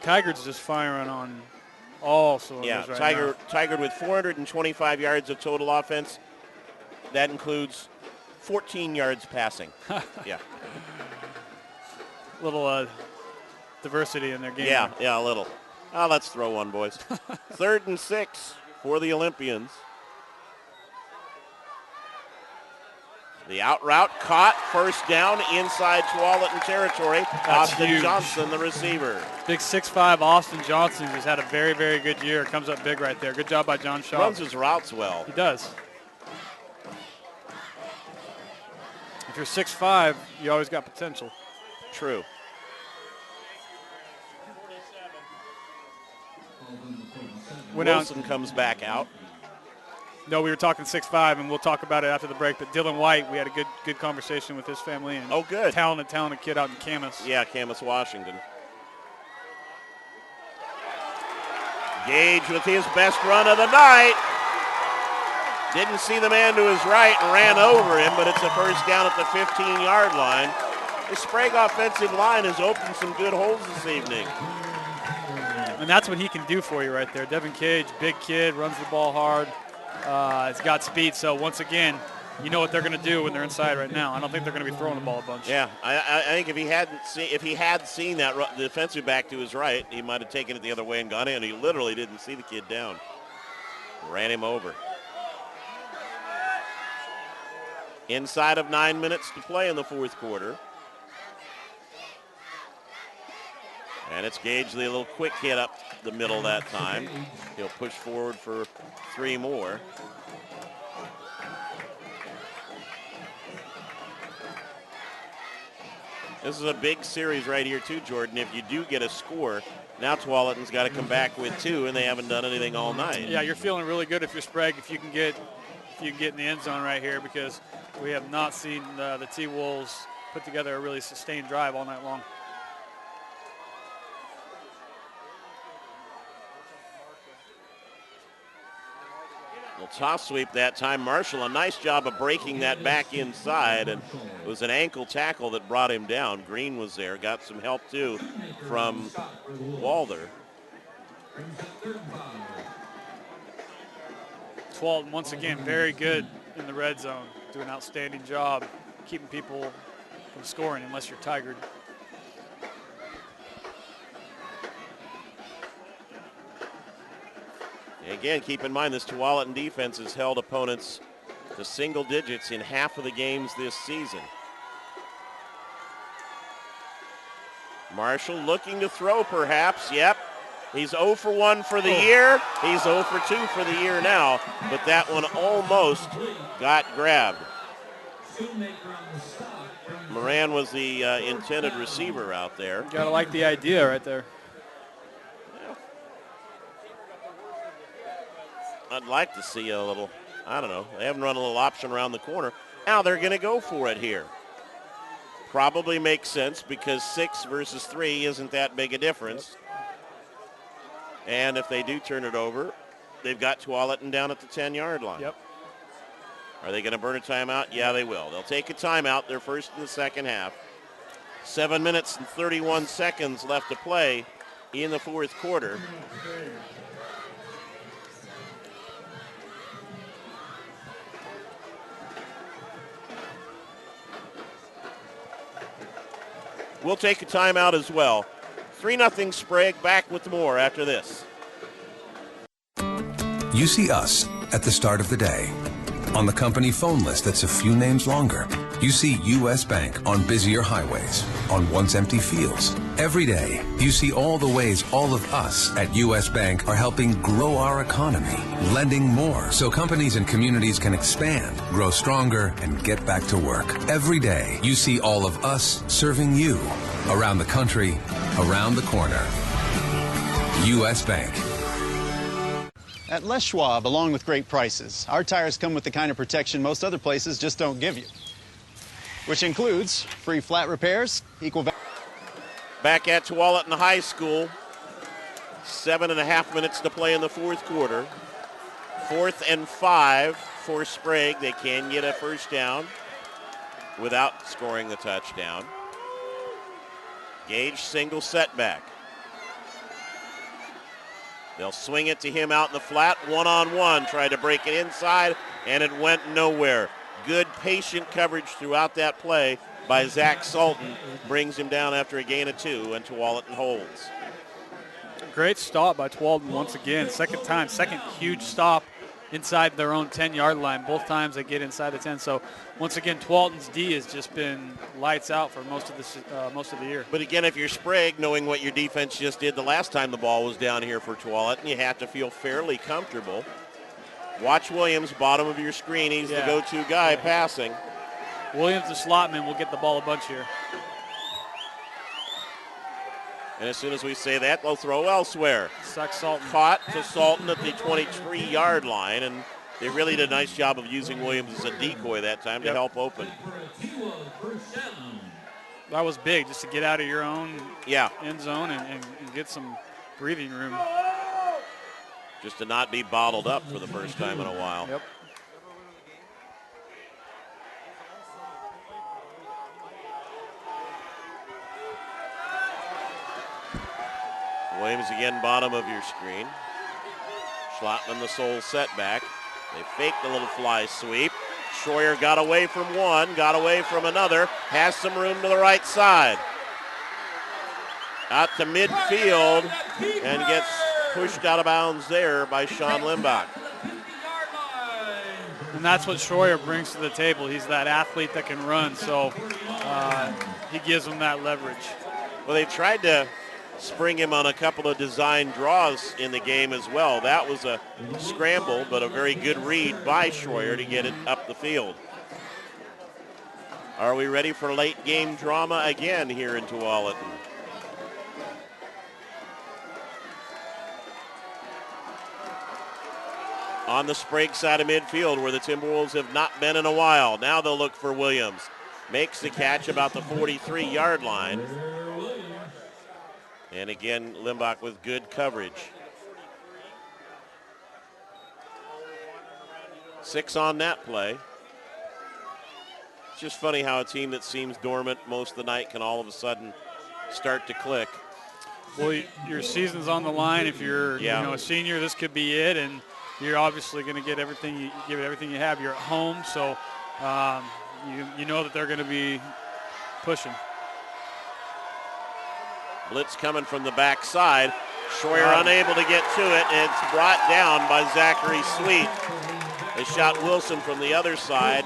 Tigard's just firing on all cylinders right now. Tigard with 425 yards of total offense. That includes 14 yards passing. Yeah. Little diversity in their game. Yeah, a little. Let's throw one, boys. 3rd and 6 for the Olympians. The out route caught, first down inside Tualatin territory. Austin huge. Johnson, the receiver. Big 6'5" Austin Johnson, who's had a very, very good year. Comes up big right there. Good job by John Shaw. Runs his routes well. He does. If you're 6'5", you always got potential. True. Wilson comes back out. No, we were talking 6'5", and we'll talk about it after the break. But Dylan White, we had a good conversation with his family. And good. Talented kid out in Camas. Yeah, Camas, Washington. Gage with his best run of the night. Didn't see the man to his right and ran over him, but it's a first down at the 15-yard line. The Sprague offensive line has opened some good holes this evening. And that's what he can do for you right there. Devin Cage, big kid, runs the ball hard. He's got speed, so once again, you know what they're going to do when they're inside right now. I don't think they're going to be throwing the ball a bunch. Yeah, I think if he had seen that the defensive back to his right, he might have taken it the other way and gone in. He literally didn't see the kid down. Ran him over. Inside of 9 minutes to play in the fourth quarter. And it's Gage, the little quick hit up the middle that time. He'll push forward for 3 more. This is a big series right here too, Jordan. If you do get a score, now Tualatin's got to come back with 2, and they haven't done anything all night. Yeah, you're feeling really good if you're Sprague, if you can get in the end zone right here, because we have not seen the T-Wolves put together a really sustained drive all night long. Well, toss sweep that time. Marshall, a nice job of breaking that back inside, and it was an ankle tackle that brought him down. Green was there, got some help too from Walder. Tualatin, once again, very good in the red zone. Do an outstanding job keeping people from scoring unless you're Tigard. Again, keep in mind this Tualatin defense has held opponents to single digits in half of the games this season. Marshall looking to throw perhaps. Yep. He's 0 for 1 for the year. He's 0 for 2 for the year now, but that one almost got grabbed. Moran was the intended receiver out there. You gotta like the idea right there. Yeah. I'd like to see a little, I don't know, they haven't run a little option around the corner. Now they're going to go for it here. Probably makes sense because 6 versus 3 isn't that big a difference. And if they do turn it over, they've got Tualatin down at the 10-yard line. Yep. Are they going to burn a timeout? Yeah, they will. They'll take a timeout. They're first in the second half. 7 minutes and 31 seconds left to play in the fourth quarter. We'll take a timeout as well. 3-0 Sprague, back with more after this. You see us at the start of the day. On the company phone list that's a few names longer. You see U.S. Bank on busier highways, on once empty fields. Every day, you see all the ways all of us at U.S. Bank are helping grow our economy, lending more so companies and communities can expand, grow stronger, and get back to work. Every day, you see all of us serving you around the country, around the corner. U.S. Bank. At Les Schwab, along with great prices, our tires come with the kind of protection most other places just don't give you, which includes free flat repairs, equal value. Back at Tualatin High School, 7.5 minutes to play in the fourth quarter. 4th and 5 for Sprague. They can get a first down without scoring the touchdown. Gage single setback. They'll swing it to him out in the flat, one-on-one, tried to break it inside, and it went nowhere. Good patient coverage throughout that play by Zach Sultan. Brings him down after a gain of 2, and Tualatin holds. Great stop by Tualatin once again. Second huge stop inside their own 10-yard line. Both times they get inside the 10. So once again, Tualatin's D has just been lights out for most of the year. But again, if you're Sprague, knowing what your defense just did the last time the ball was down here for Tualatin, you have to feel fairly comfortable. Watch Williams, bottom of your screen. He's the go-to guy passing. Williams, the slotman, will get the ball a bunch here. And as soon as we say that, they'll throw elsewhere. Suck Sultan. Caught to Sultan at the 23-yard line, and they really did a nice job of using Williams as a decoy that time to help open. That was big, just to get out of your own end zone and get some breathing room. Just to not be bottled up for the first time in a while. Yep. Williams again, bottom of your screen. Schlotman the sole setback. They faked a little fly sweep. Schroyer got away from one, got away from another, has some room to the right side. Out to midfield and gets pushed out of bounds there by Sean Limbach. And that's what Schroyer brings to the table. He's that athlete that can run, so he gives them that leverage. Well, they tried to spring him on a couple of design draws in the game as well. That was a scramble, but a very good read by Schroyer to get it up the field. Are we ready for late game drama again here in Tualatin? On the Sprague side of midfield where the Timberwolves have not been in a while. Now they'll look for Williams. Makes the catch about the 43-yard line. And again, Limbach with good coverage. 6 on that play. It's just funny how a team that seems dormant most of the night can all of a sudden start to click. Well, your season's on the line. If you're a senior, this could be it, and you're obviously going to give it everything you have. You're at home, so you know that they're going to be pushing. Blitz coming from the backside. Schroyer unable to get to it, and it's brought down by Zachary Sweet. As shot Wilson from the other side.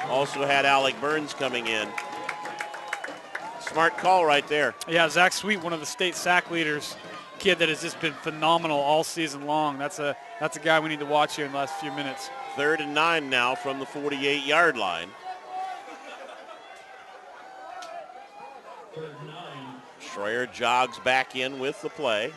Also had Alec Burns coming in. Smart call right there. Yeah, Zach Sweet, one of the state sack leaders, kid that has just been phenomenal all season long. That's a guy we need to watch here in the last few minutes. 3rd and 9 now from the 48-yard line. Schroyer jogs back in with the play.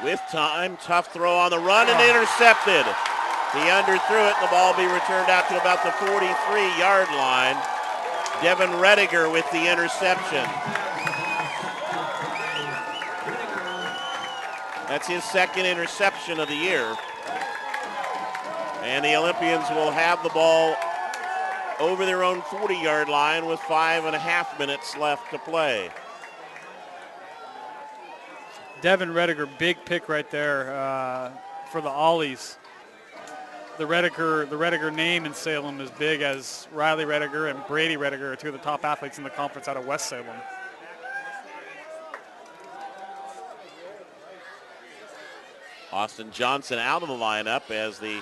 With time, tough throw on the run and intercepted. He underthrew it and the ball be returned out to about the 43-yard line. Devin Rediger with the interception. That's his 2nd interception of the year. And the Olympians will have the ball over their own 40-yard line with 5.5 minutes left to play. Devin Rediger, big pick right there for the Ollies. The Rediger name in Salem is big, as Riley Rediger and Brady Rediger are 2 of the top athletes in the conference out of West Salem. Austin Johnson out of the lineup as the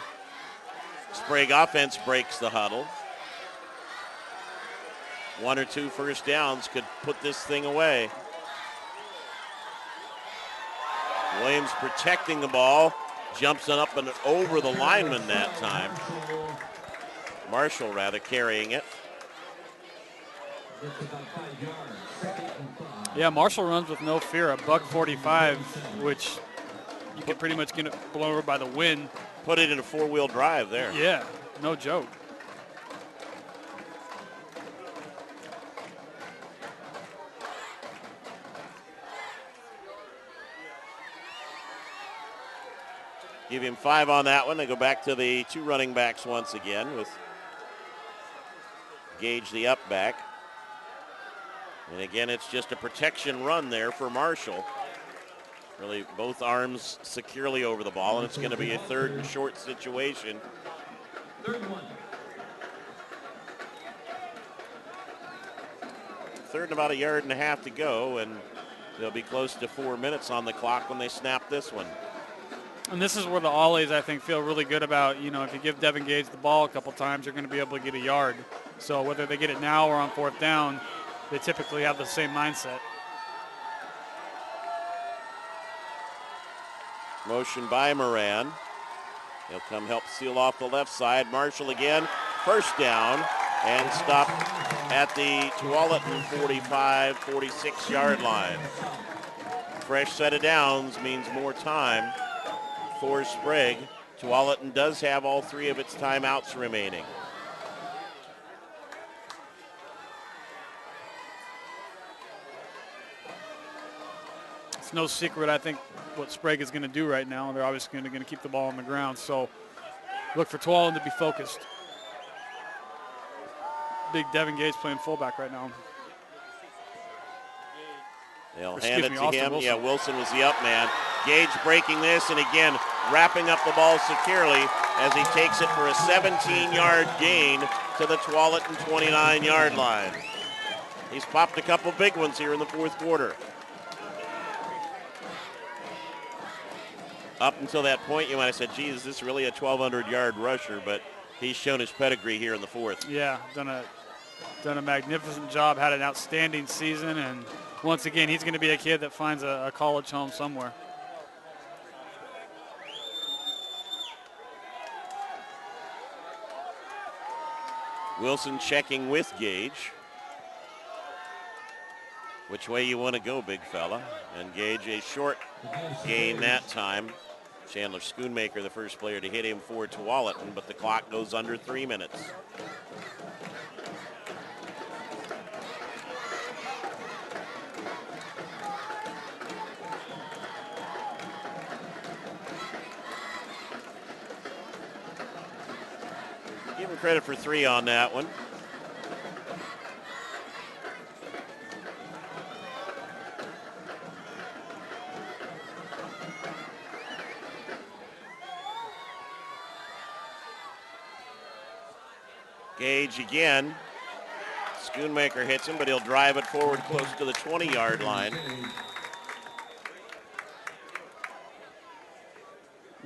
Sprague offense breaks the huddle. 1 or 2 first downs could put this thing away. Williams protecting the ball, jumps on up and over the lineman that time. Marshall rather carrying it. Yeah, Marshall runs with no fear, a $145, which you can pretty much get it blown over by the wind. Put it in a 4-wheel drive there. Yeah, no joke. Give him 5 on that one. They go back to the 2 running backs once again with Gage the up back. And again, it's just a protection run there for Marshall. Really both arms securely over the ball, and it's going to be a 3rd and short situation. 3rd and 1. 3rd and about 1.5 yards to go, and they'll be close to 4 minutes on the clock when they snap this one. And this is where the Ollies, I think, feel really good about, if you give Devin Gage the ball a couple times, you're going to be able to get a yard. So whether they get it now or on 4th down, they typically have the same mindset. Motion by Moran. He'll come help seal off the left side. Marshall again, 1st down, and stop at the Tualatin 45, 46-yard line. Fresh set of downs means more time for Sprague. Tualatin does have all 3 of its timeouts remaining. It's no secret, I think, what Sprague is going to do right now. They're obviously going to keep the ball on the ground. So look for Tualatin to be focused. Big Devin Gage playing fullback right now. They'll hand it to him. Wilson. Yeah, Wilson was the up man. Gage breaking this, and again, wrapping up the ball securely as he takes it for a 17-yard gain to the Tualatin 29-yard line. He's popped a couple big ones here in the 4th quarter. Up until that point, you might have said, geez, is this really a 1,200-yard rusher? But he's shown his pedigree here in the 4th. Yeah, done a magnificent job, had an outstanding season, and once again, he's going to be a kid that finds a college home somewhere. Wilson checking with Gage. Which way you want to go, big fella? And Gage a short gain that time. Chandler Schoonmaker, the first player to hit him for Tualatin, but the clock goes under 3 minutes. Give him credit for 3 on that one. Gage again. Schoonmaker hits him, but he'll drive it forward close to the 20-yard line.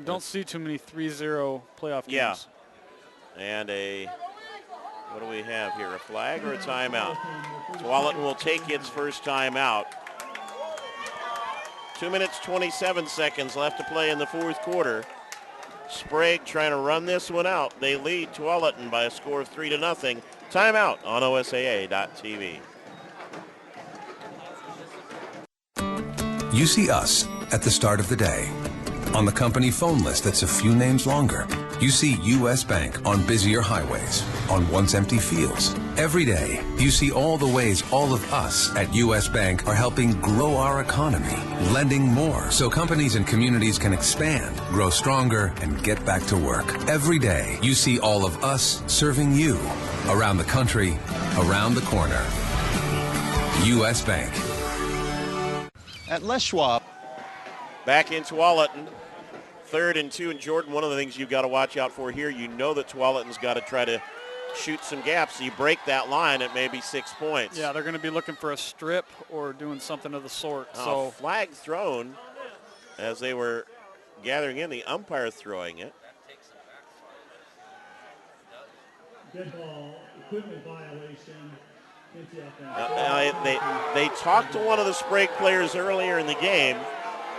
Don't see too many 3-0 playoff games. Yeah. And what do we have here, a flag or a timeout? Tualatin will take its first timeout. 2 minutes, 27 seconds left to play in the fourth quarter. Sprague trying to run this one out. They lead Tualatin by a score of 3-0. Timeout on OSAA.tv. You see us at the start of the day. On the company phone list that's a few names longer. You see U.S. Bank on busier highways, on once empty fields. Every day, you see all the ways all of us at U.S. Bank are helping grow our economy, lending more so companies and communities can expand, grow stronger, and get back to work. Every day, you see all of us serving you around the country, around the corner. U.S. Bank. At Les Schwab. Back in Tualatin, 3rd and 2. And Jordan, one of the things you've got to watch out for here, you know that Tualatin's got to try to shoot some gaps. So you break that line at maybe 6 points. Yeah, they're going to be looking for a strip or doing something of the sort. So flag thrown as they were gathering in. The umpire throwing it. Dead ball, equipment violation. They talked to one of the Sprague players earlier in the game,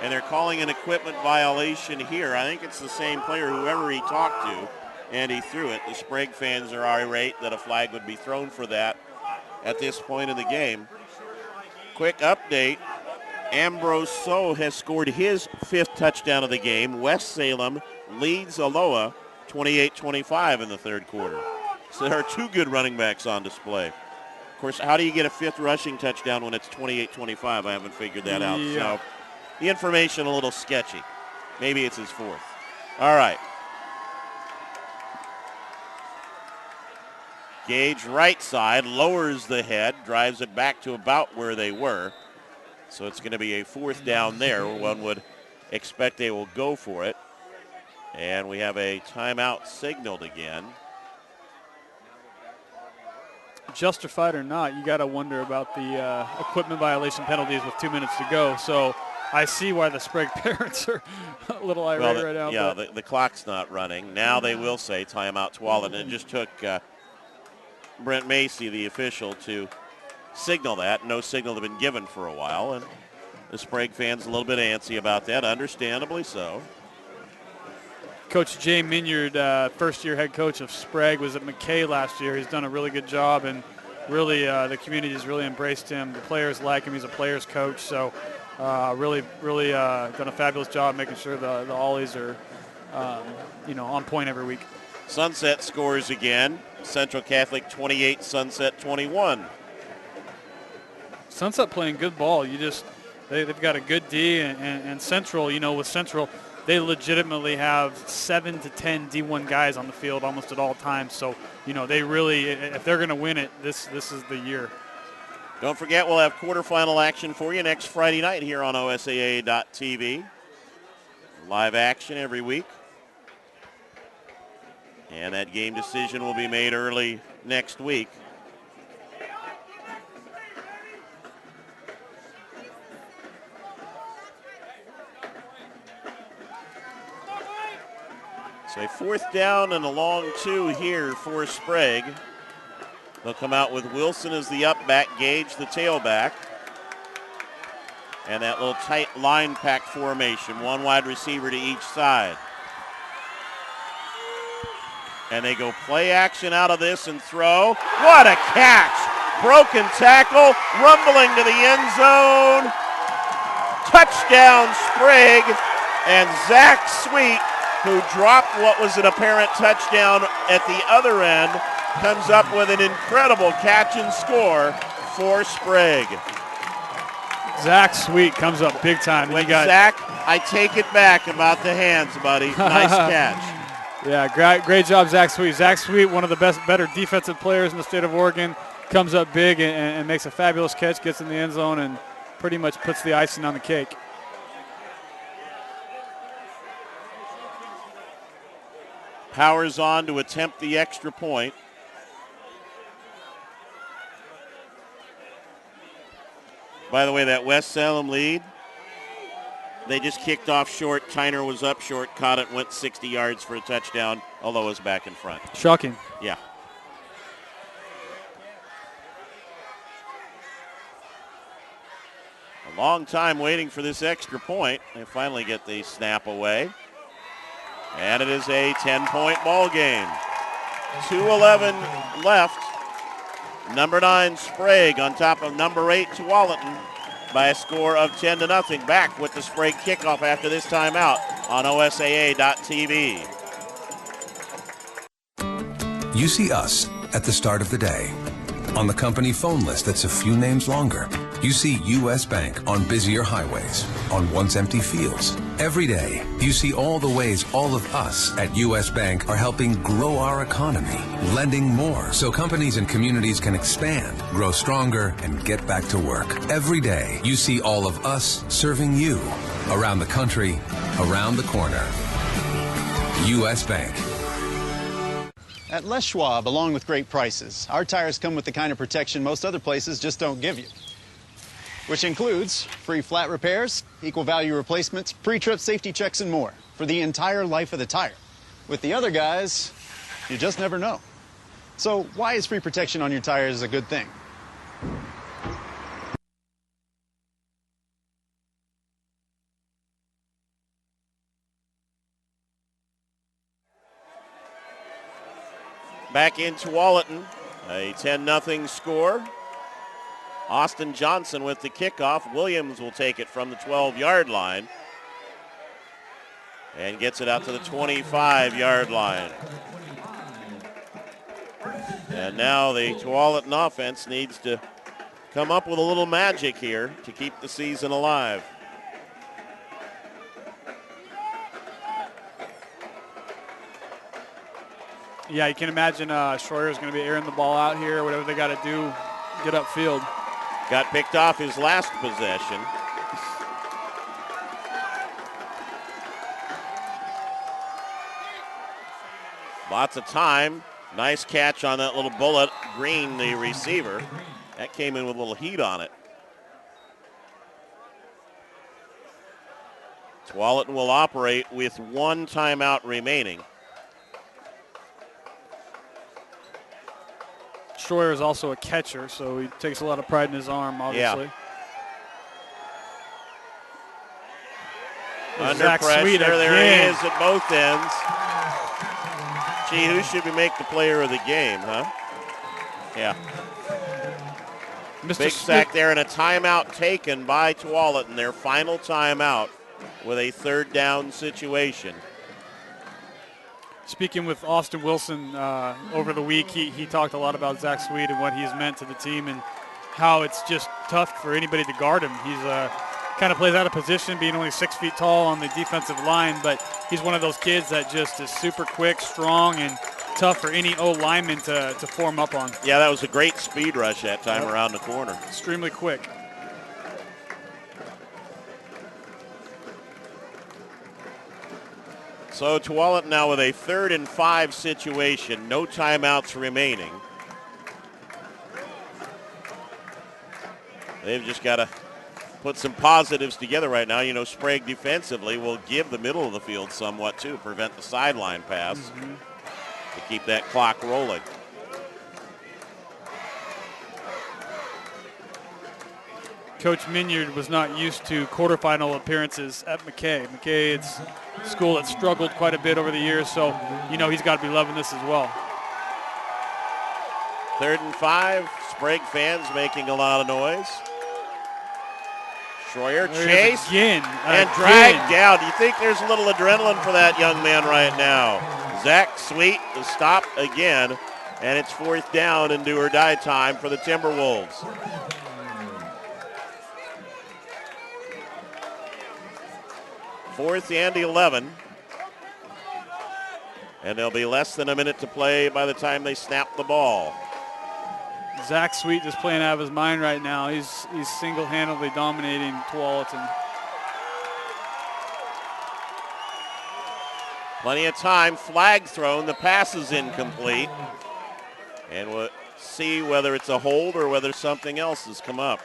and they're calling an equipment violation here. I think it's the same player, whoever he talked to, and he threw it. The Sprague fans are irate that a flag would be thrown for that at this point in the game. Quick update. Ambrose So has scored his 5th touchdown of the game. West Salem leads Aloha 28-25 in the 3rd quarter. So there are 2 good running backs on display. Of course, how do you get a 5th rushing touchdown when it's 28-25? I haven't figured that out. Yeah. So the information a little sketchy. Maybe it's his 4th. All right. Gage right side, lowers the head, drives it back to about where they were. So it's going to be a 4th down there. One would expect they will go for it. And we have a timeout signaled again. Justified or not, you got to wonder about the equipment violation penalties with 2 minutes to go. So I see why the Sprague parents are a little irate right now. Yeah, the clock's not running. Now they will say timeout Tualatin. It just took Brent Macy, the official, to signal that. No signal had been given for a while, and the Sprague fans a little bit antsy about that, understandably so. Coach Jay Minyard, first-year head coach of Sprague, was at McKay last year. He's done a really good job, and really the community has really embraced him. The players like him. He's a players' coach, so really done a fabulous job making sure the Ollies are, on point every week. Sunset scores again. Central Catholic 28, Sunset 21. Sunset playing good ball. They've got a good D, and Central, with Central, they legitimately have 7 to 10 D1 guys on the field almost at all times. So, they really, if they're going to win it, this is the year. Don't forget, we'll have quarterfinal action for you next Friday night here on OSAA.tv. Live action every week. And that game decision will be made early next week. So a 4th down and a long 2 here for Sprague. They'll come out with Wilson as the up back, Gage the tailback. And that little tight line pack formation, 1 wide receiver to each side. And they go play action out of this and throw. What a catch! Broken tackle, rumbling to the end zone. Touchdown Sprague, and Zach Sweet, who dropped what was an apparent touchdown at the other end, comes up with an incredible catch and score for Sprague. Zach Sweet comes up big time. Zach, I take it back about the hands, buddy. Nice catch. Yeah, great job, Zach Sweet. Zach Sweet, one of the better defensive players in the state of Oregon, comes up big and makes a fabulous catch, gets in the end zone, and pretty much puts the icing on the cake. Powers on to attempt the extra point. By the way, that West Salem lead, they just kicked off short. Tyner was up short, caught it, went 60 yards for a touchdown, although it was back in front. Shocking. Yeah. A long time waiting for this extra point. They finally get the snap away. And it is a 10-point ball game. 2:11 left. Number 9, Sprague on top of number 8, Tualatin, by a score of 10-0. Back with the Sprague kickoff after this timeout on OSAA.tv. You see us at the start of the day. On the company phone list that's a few names longer. You see U.S. Bank on busier highways, on once empty fields. Every day, you see all the ways all of us at U.S. Bank are helping grow our economy, lending more so companies and communities can expand, grow stronger, and get back to work. Every day, you see all of us serving you around the country, around the corner. U.S. Bank. At Les Schwab, along with great prices, our tires come with the kind of protection most other places just don't give you. Which includes free flat repairs, equal value replacements, pre-trip safety checks, and more for the entire life of the tire. With the other guys, you just never know. So why is free protection on your tires a good thing? Back in Tualatin, a 10-0 score. Austin Johnson with the kickoff. Williams will take it from the 12-yard line and gets it out to the 25-yard line. And now the Tualatin offense needs to come up with a little magic here to keep the season alive. Yeah, you can imagine Schroeder's going to be airing the ball out here, whatever they got to do, get upfield. Got picked off his last possession. Lots of time. Nice catch on that little bullet. Green, the receiver. That came in with a little heat on it. Tualatin will operate with 1 timeout remaining. Schroeder is also a catcher, so he takes a lot of pride in his arm, obviously. Yeah. Under pressure, there he is at both ends. Gee, who should we make the player of the game, huh? Yeah. Big sack there and a timeout taken by Tualatin, their final timeout with a 3rd down situation. Speaking with Austin Wilson over the week, he talked a lot about Zach Sweet and what he's meant to the team and how it's just tough for anybody to guard him. He's kind of plays out of position, being only 6 feet tall on the defensive line, but he's one of those kids that just is super quick, strong, and tough for any O-lineman to form up on. Yeah, that was a great speed rush that time around the corner. Extremely quick. So Tualatin now with a 3rd and 5 situation, no timeouts remaining. They've just got to put some positives together right now. You know, Sprague defensively will give the middle of the field somewhat too, prevent the sideline pass to keep that clock rolling. Coach Minyard was not used to quarterfinal appearances at McKay. McKay, it's a school that struggled quite a bit over the years, so you know he's got to be loving this as well. 3rd and 5, Sprague fans making a lot of noise. Schroyer chased and dragged down. Do you think there's a little adrenaline for that young man right now? Zach Sweet is stopped again, and it's 4th down and do or die time for the Timberwolves. 4th and 11. And there'll be less than a minute to play by the time they snap the ball. Zach Sweet just playing out of his mind right now. He's single-handedly dominating Tualatin. Plenty of time. Flag thrown. The pass is incomplete. And we'll see whether it's a hold or whether something else has come up.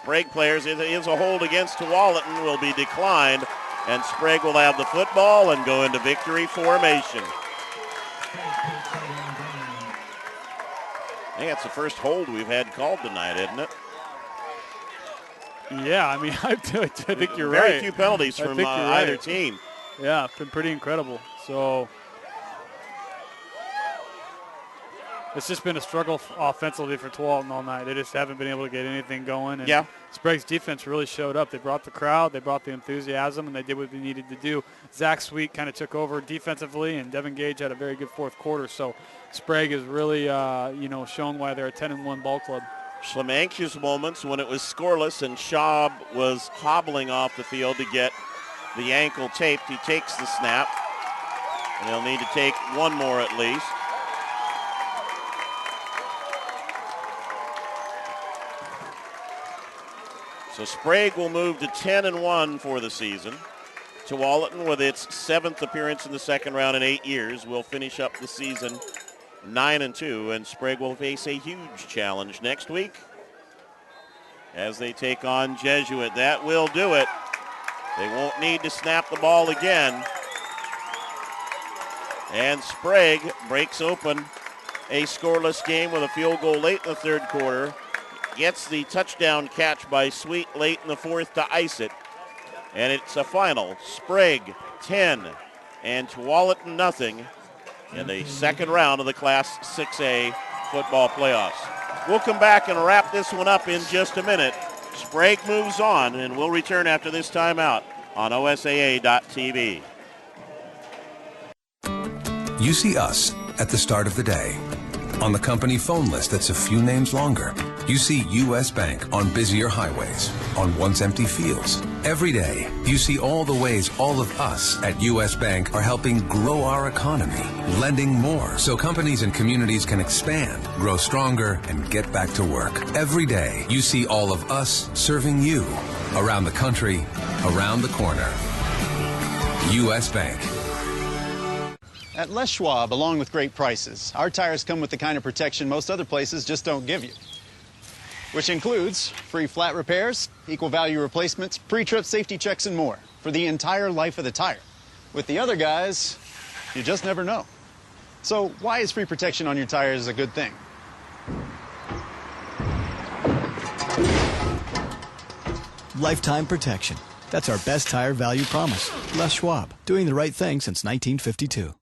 Sprague players, it is a hold against Tualatin, will be declined, and Sprague will have the football and go into victory formation. I think that's the first hold we've had called tonight, isn't it? Yeah, I mean, I think you're right. Very few penalties from either team. Yeah, it's been pretty incredible. So it's just been a struggle offensively for Tualatin all night. They just haven't been able to get anything going. And Sprague's defense really showed up. They brought the crowd, they brought the enthusiasm, and they did what they needed to do. Zach Sweet kind of took over defensively, and Devin Gage had a very good fourth quarter. So Sprague has really, shown why they're a 10-1 ball club. Some anxious moments when it was scoreless and Schwab was hobbling off the field to get the ankle taped. He takes the snap, and they'll need to take one more at least. So Sprague will move to 10-1 for the season. Tualatin, with its 7th appearance in the second round in 8 years, will finish up the season 9-2, and Sprague will face a huge challenge next week as they take on Jesuit. That will do it. They won't need to snap the ball again. And Sprague breaks open a scoreless game with a field goal late in the third quarter. Gets the touchdown catch by Sweet late in the fourth to ice it. And it's a final. Sprague 10 and Tualatin nothing in the second round of the Class 6A football playoffs. We'll come back and wrap this one up in just a minute. Sprague moves on, and we'll return after this timeout on OSAA.tv. You see us at the start of the day. On the company phone list that's a few names longer. You see U.S. Bank on busier highways, on once empty fields. Every day, you see all the ways all of us at U.S. Bank are helping grow our economy, lending more so companies and communities can expand, grow stronger, and get back to work. Every day, you see all of us serving you around the country, around the corner. U.S. Bank. At Les Schwab, along with great prices, our tires come with the kind of protection most other places just don't give you. Which includes free flat repairs, equal value replacements, pre-trip safety checks, and more for the entire life of the tire. With the other guys, you just never know. So why is free protection on your tires a good thing? Lifetime protection. That's our best tire value promise. Les Schwab, doing the right thing since 1952.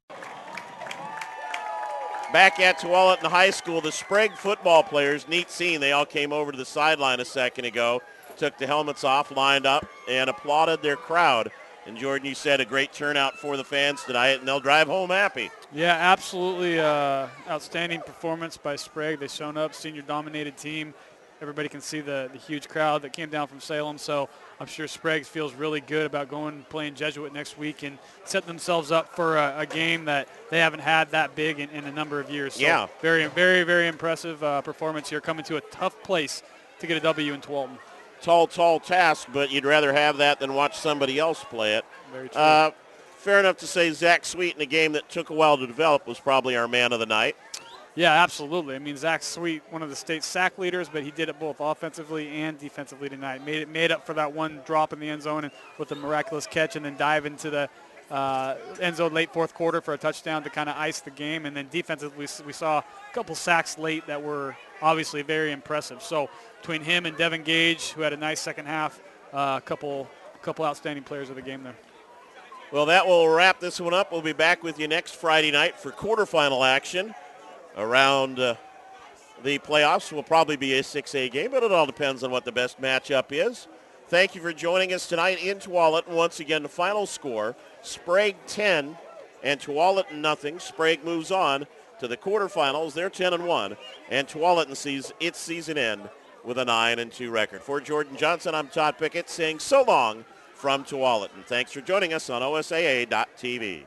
Back at Tualatin High School, the Sprague football players, neat scene. They all came over to the sideline a second ago, took the helmets off, lined up, and applauded their crowd. And Jordan, you said a great turnout for the fans tonight, and they'll drive home happy. Yeah, absolutely outstanding performance by Sprague. They shown up, senior-dominated team. Everybody can see the huge crowd that came down from Salem, so I'm sure Sprague feels really good about going and playing Jesuit next week and setting themselves up for a game that they haven't had that big in a number of years. So yeah. Very, very, very impressive performance here, coming to a tough place to get a W in Tualatin. Tall task, but you'd rather have that than watch somebody else play it. Very true. Fair enough to say Zach Sweet in a game that took a while to develop was probably our man of the night. Yeah, absolutely. I mean, Zach Sweet, one of the state sack leaders, but he did it both offensively and defensively tonight. Made up for that one drop in the end zone and with a miraculous catch, and then dive into the end zone late fourth quarter for a touchdown to kind of ice the game. And then defensively, we saw a couple sacks late that were obviously very impressive. So between him and Devin Gage, who had a nice second half, a couple outstanding players of the game there. Well, that will wrap this one up. We'll be back with you next Friday night for quarterfinal action. Around the playoffs will probably be a 6A game, but it all depends on what the best matchup is. Thank you for joining us tonight in Tualatin. Once again, the final score, Sprague 10 and Tualatin nothing. Sprague moves on to the quarterfinals. They're 10-1, and Tualatin sees its season end with a 9-2 record. For Jordan Johnson, I'm Todd Pickett saying so long from Tualatin. Thanks for joining us on OSAA.tv.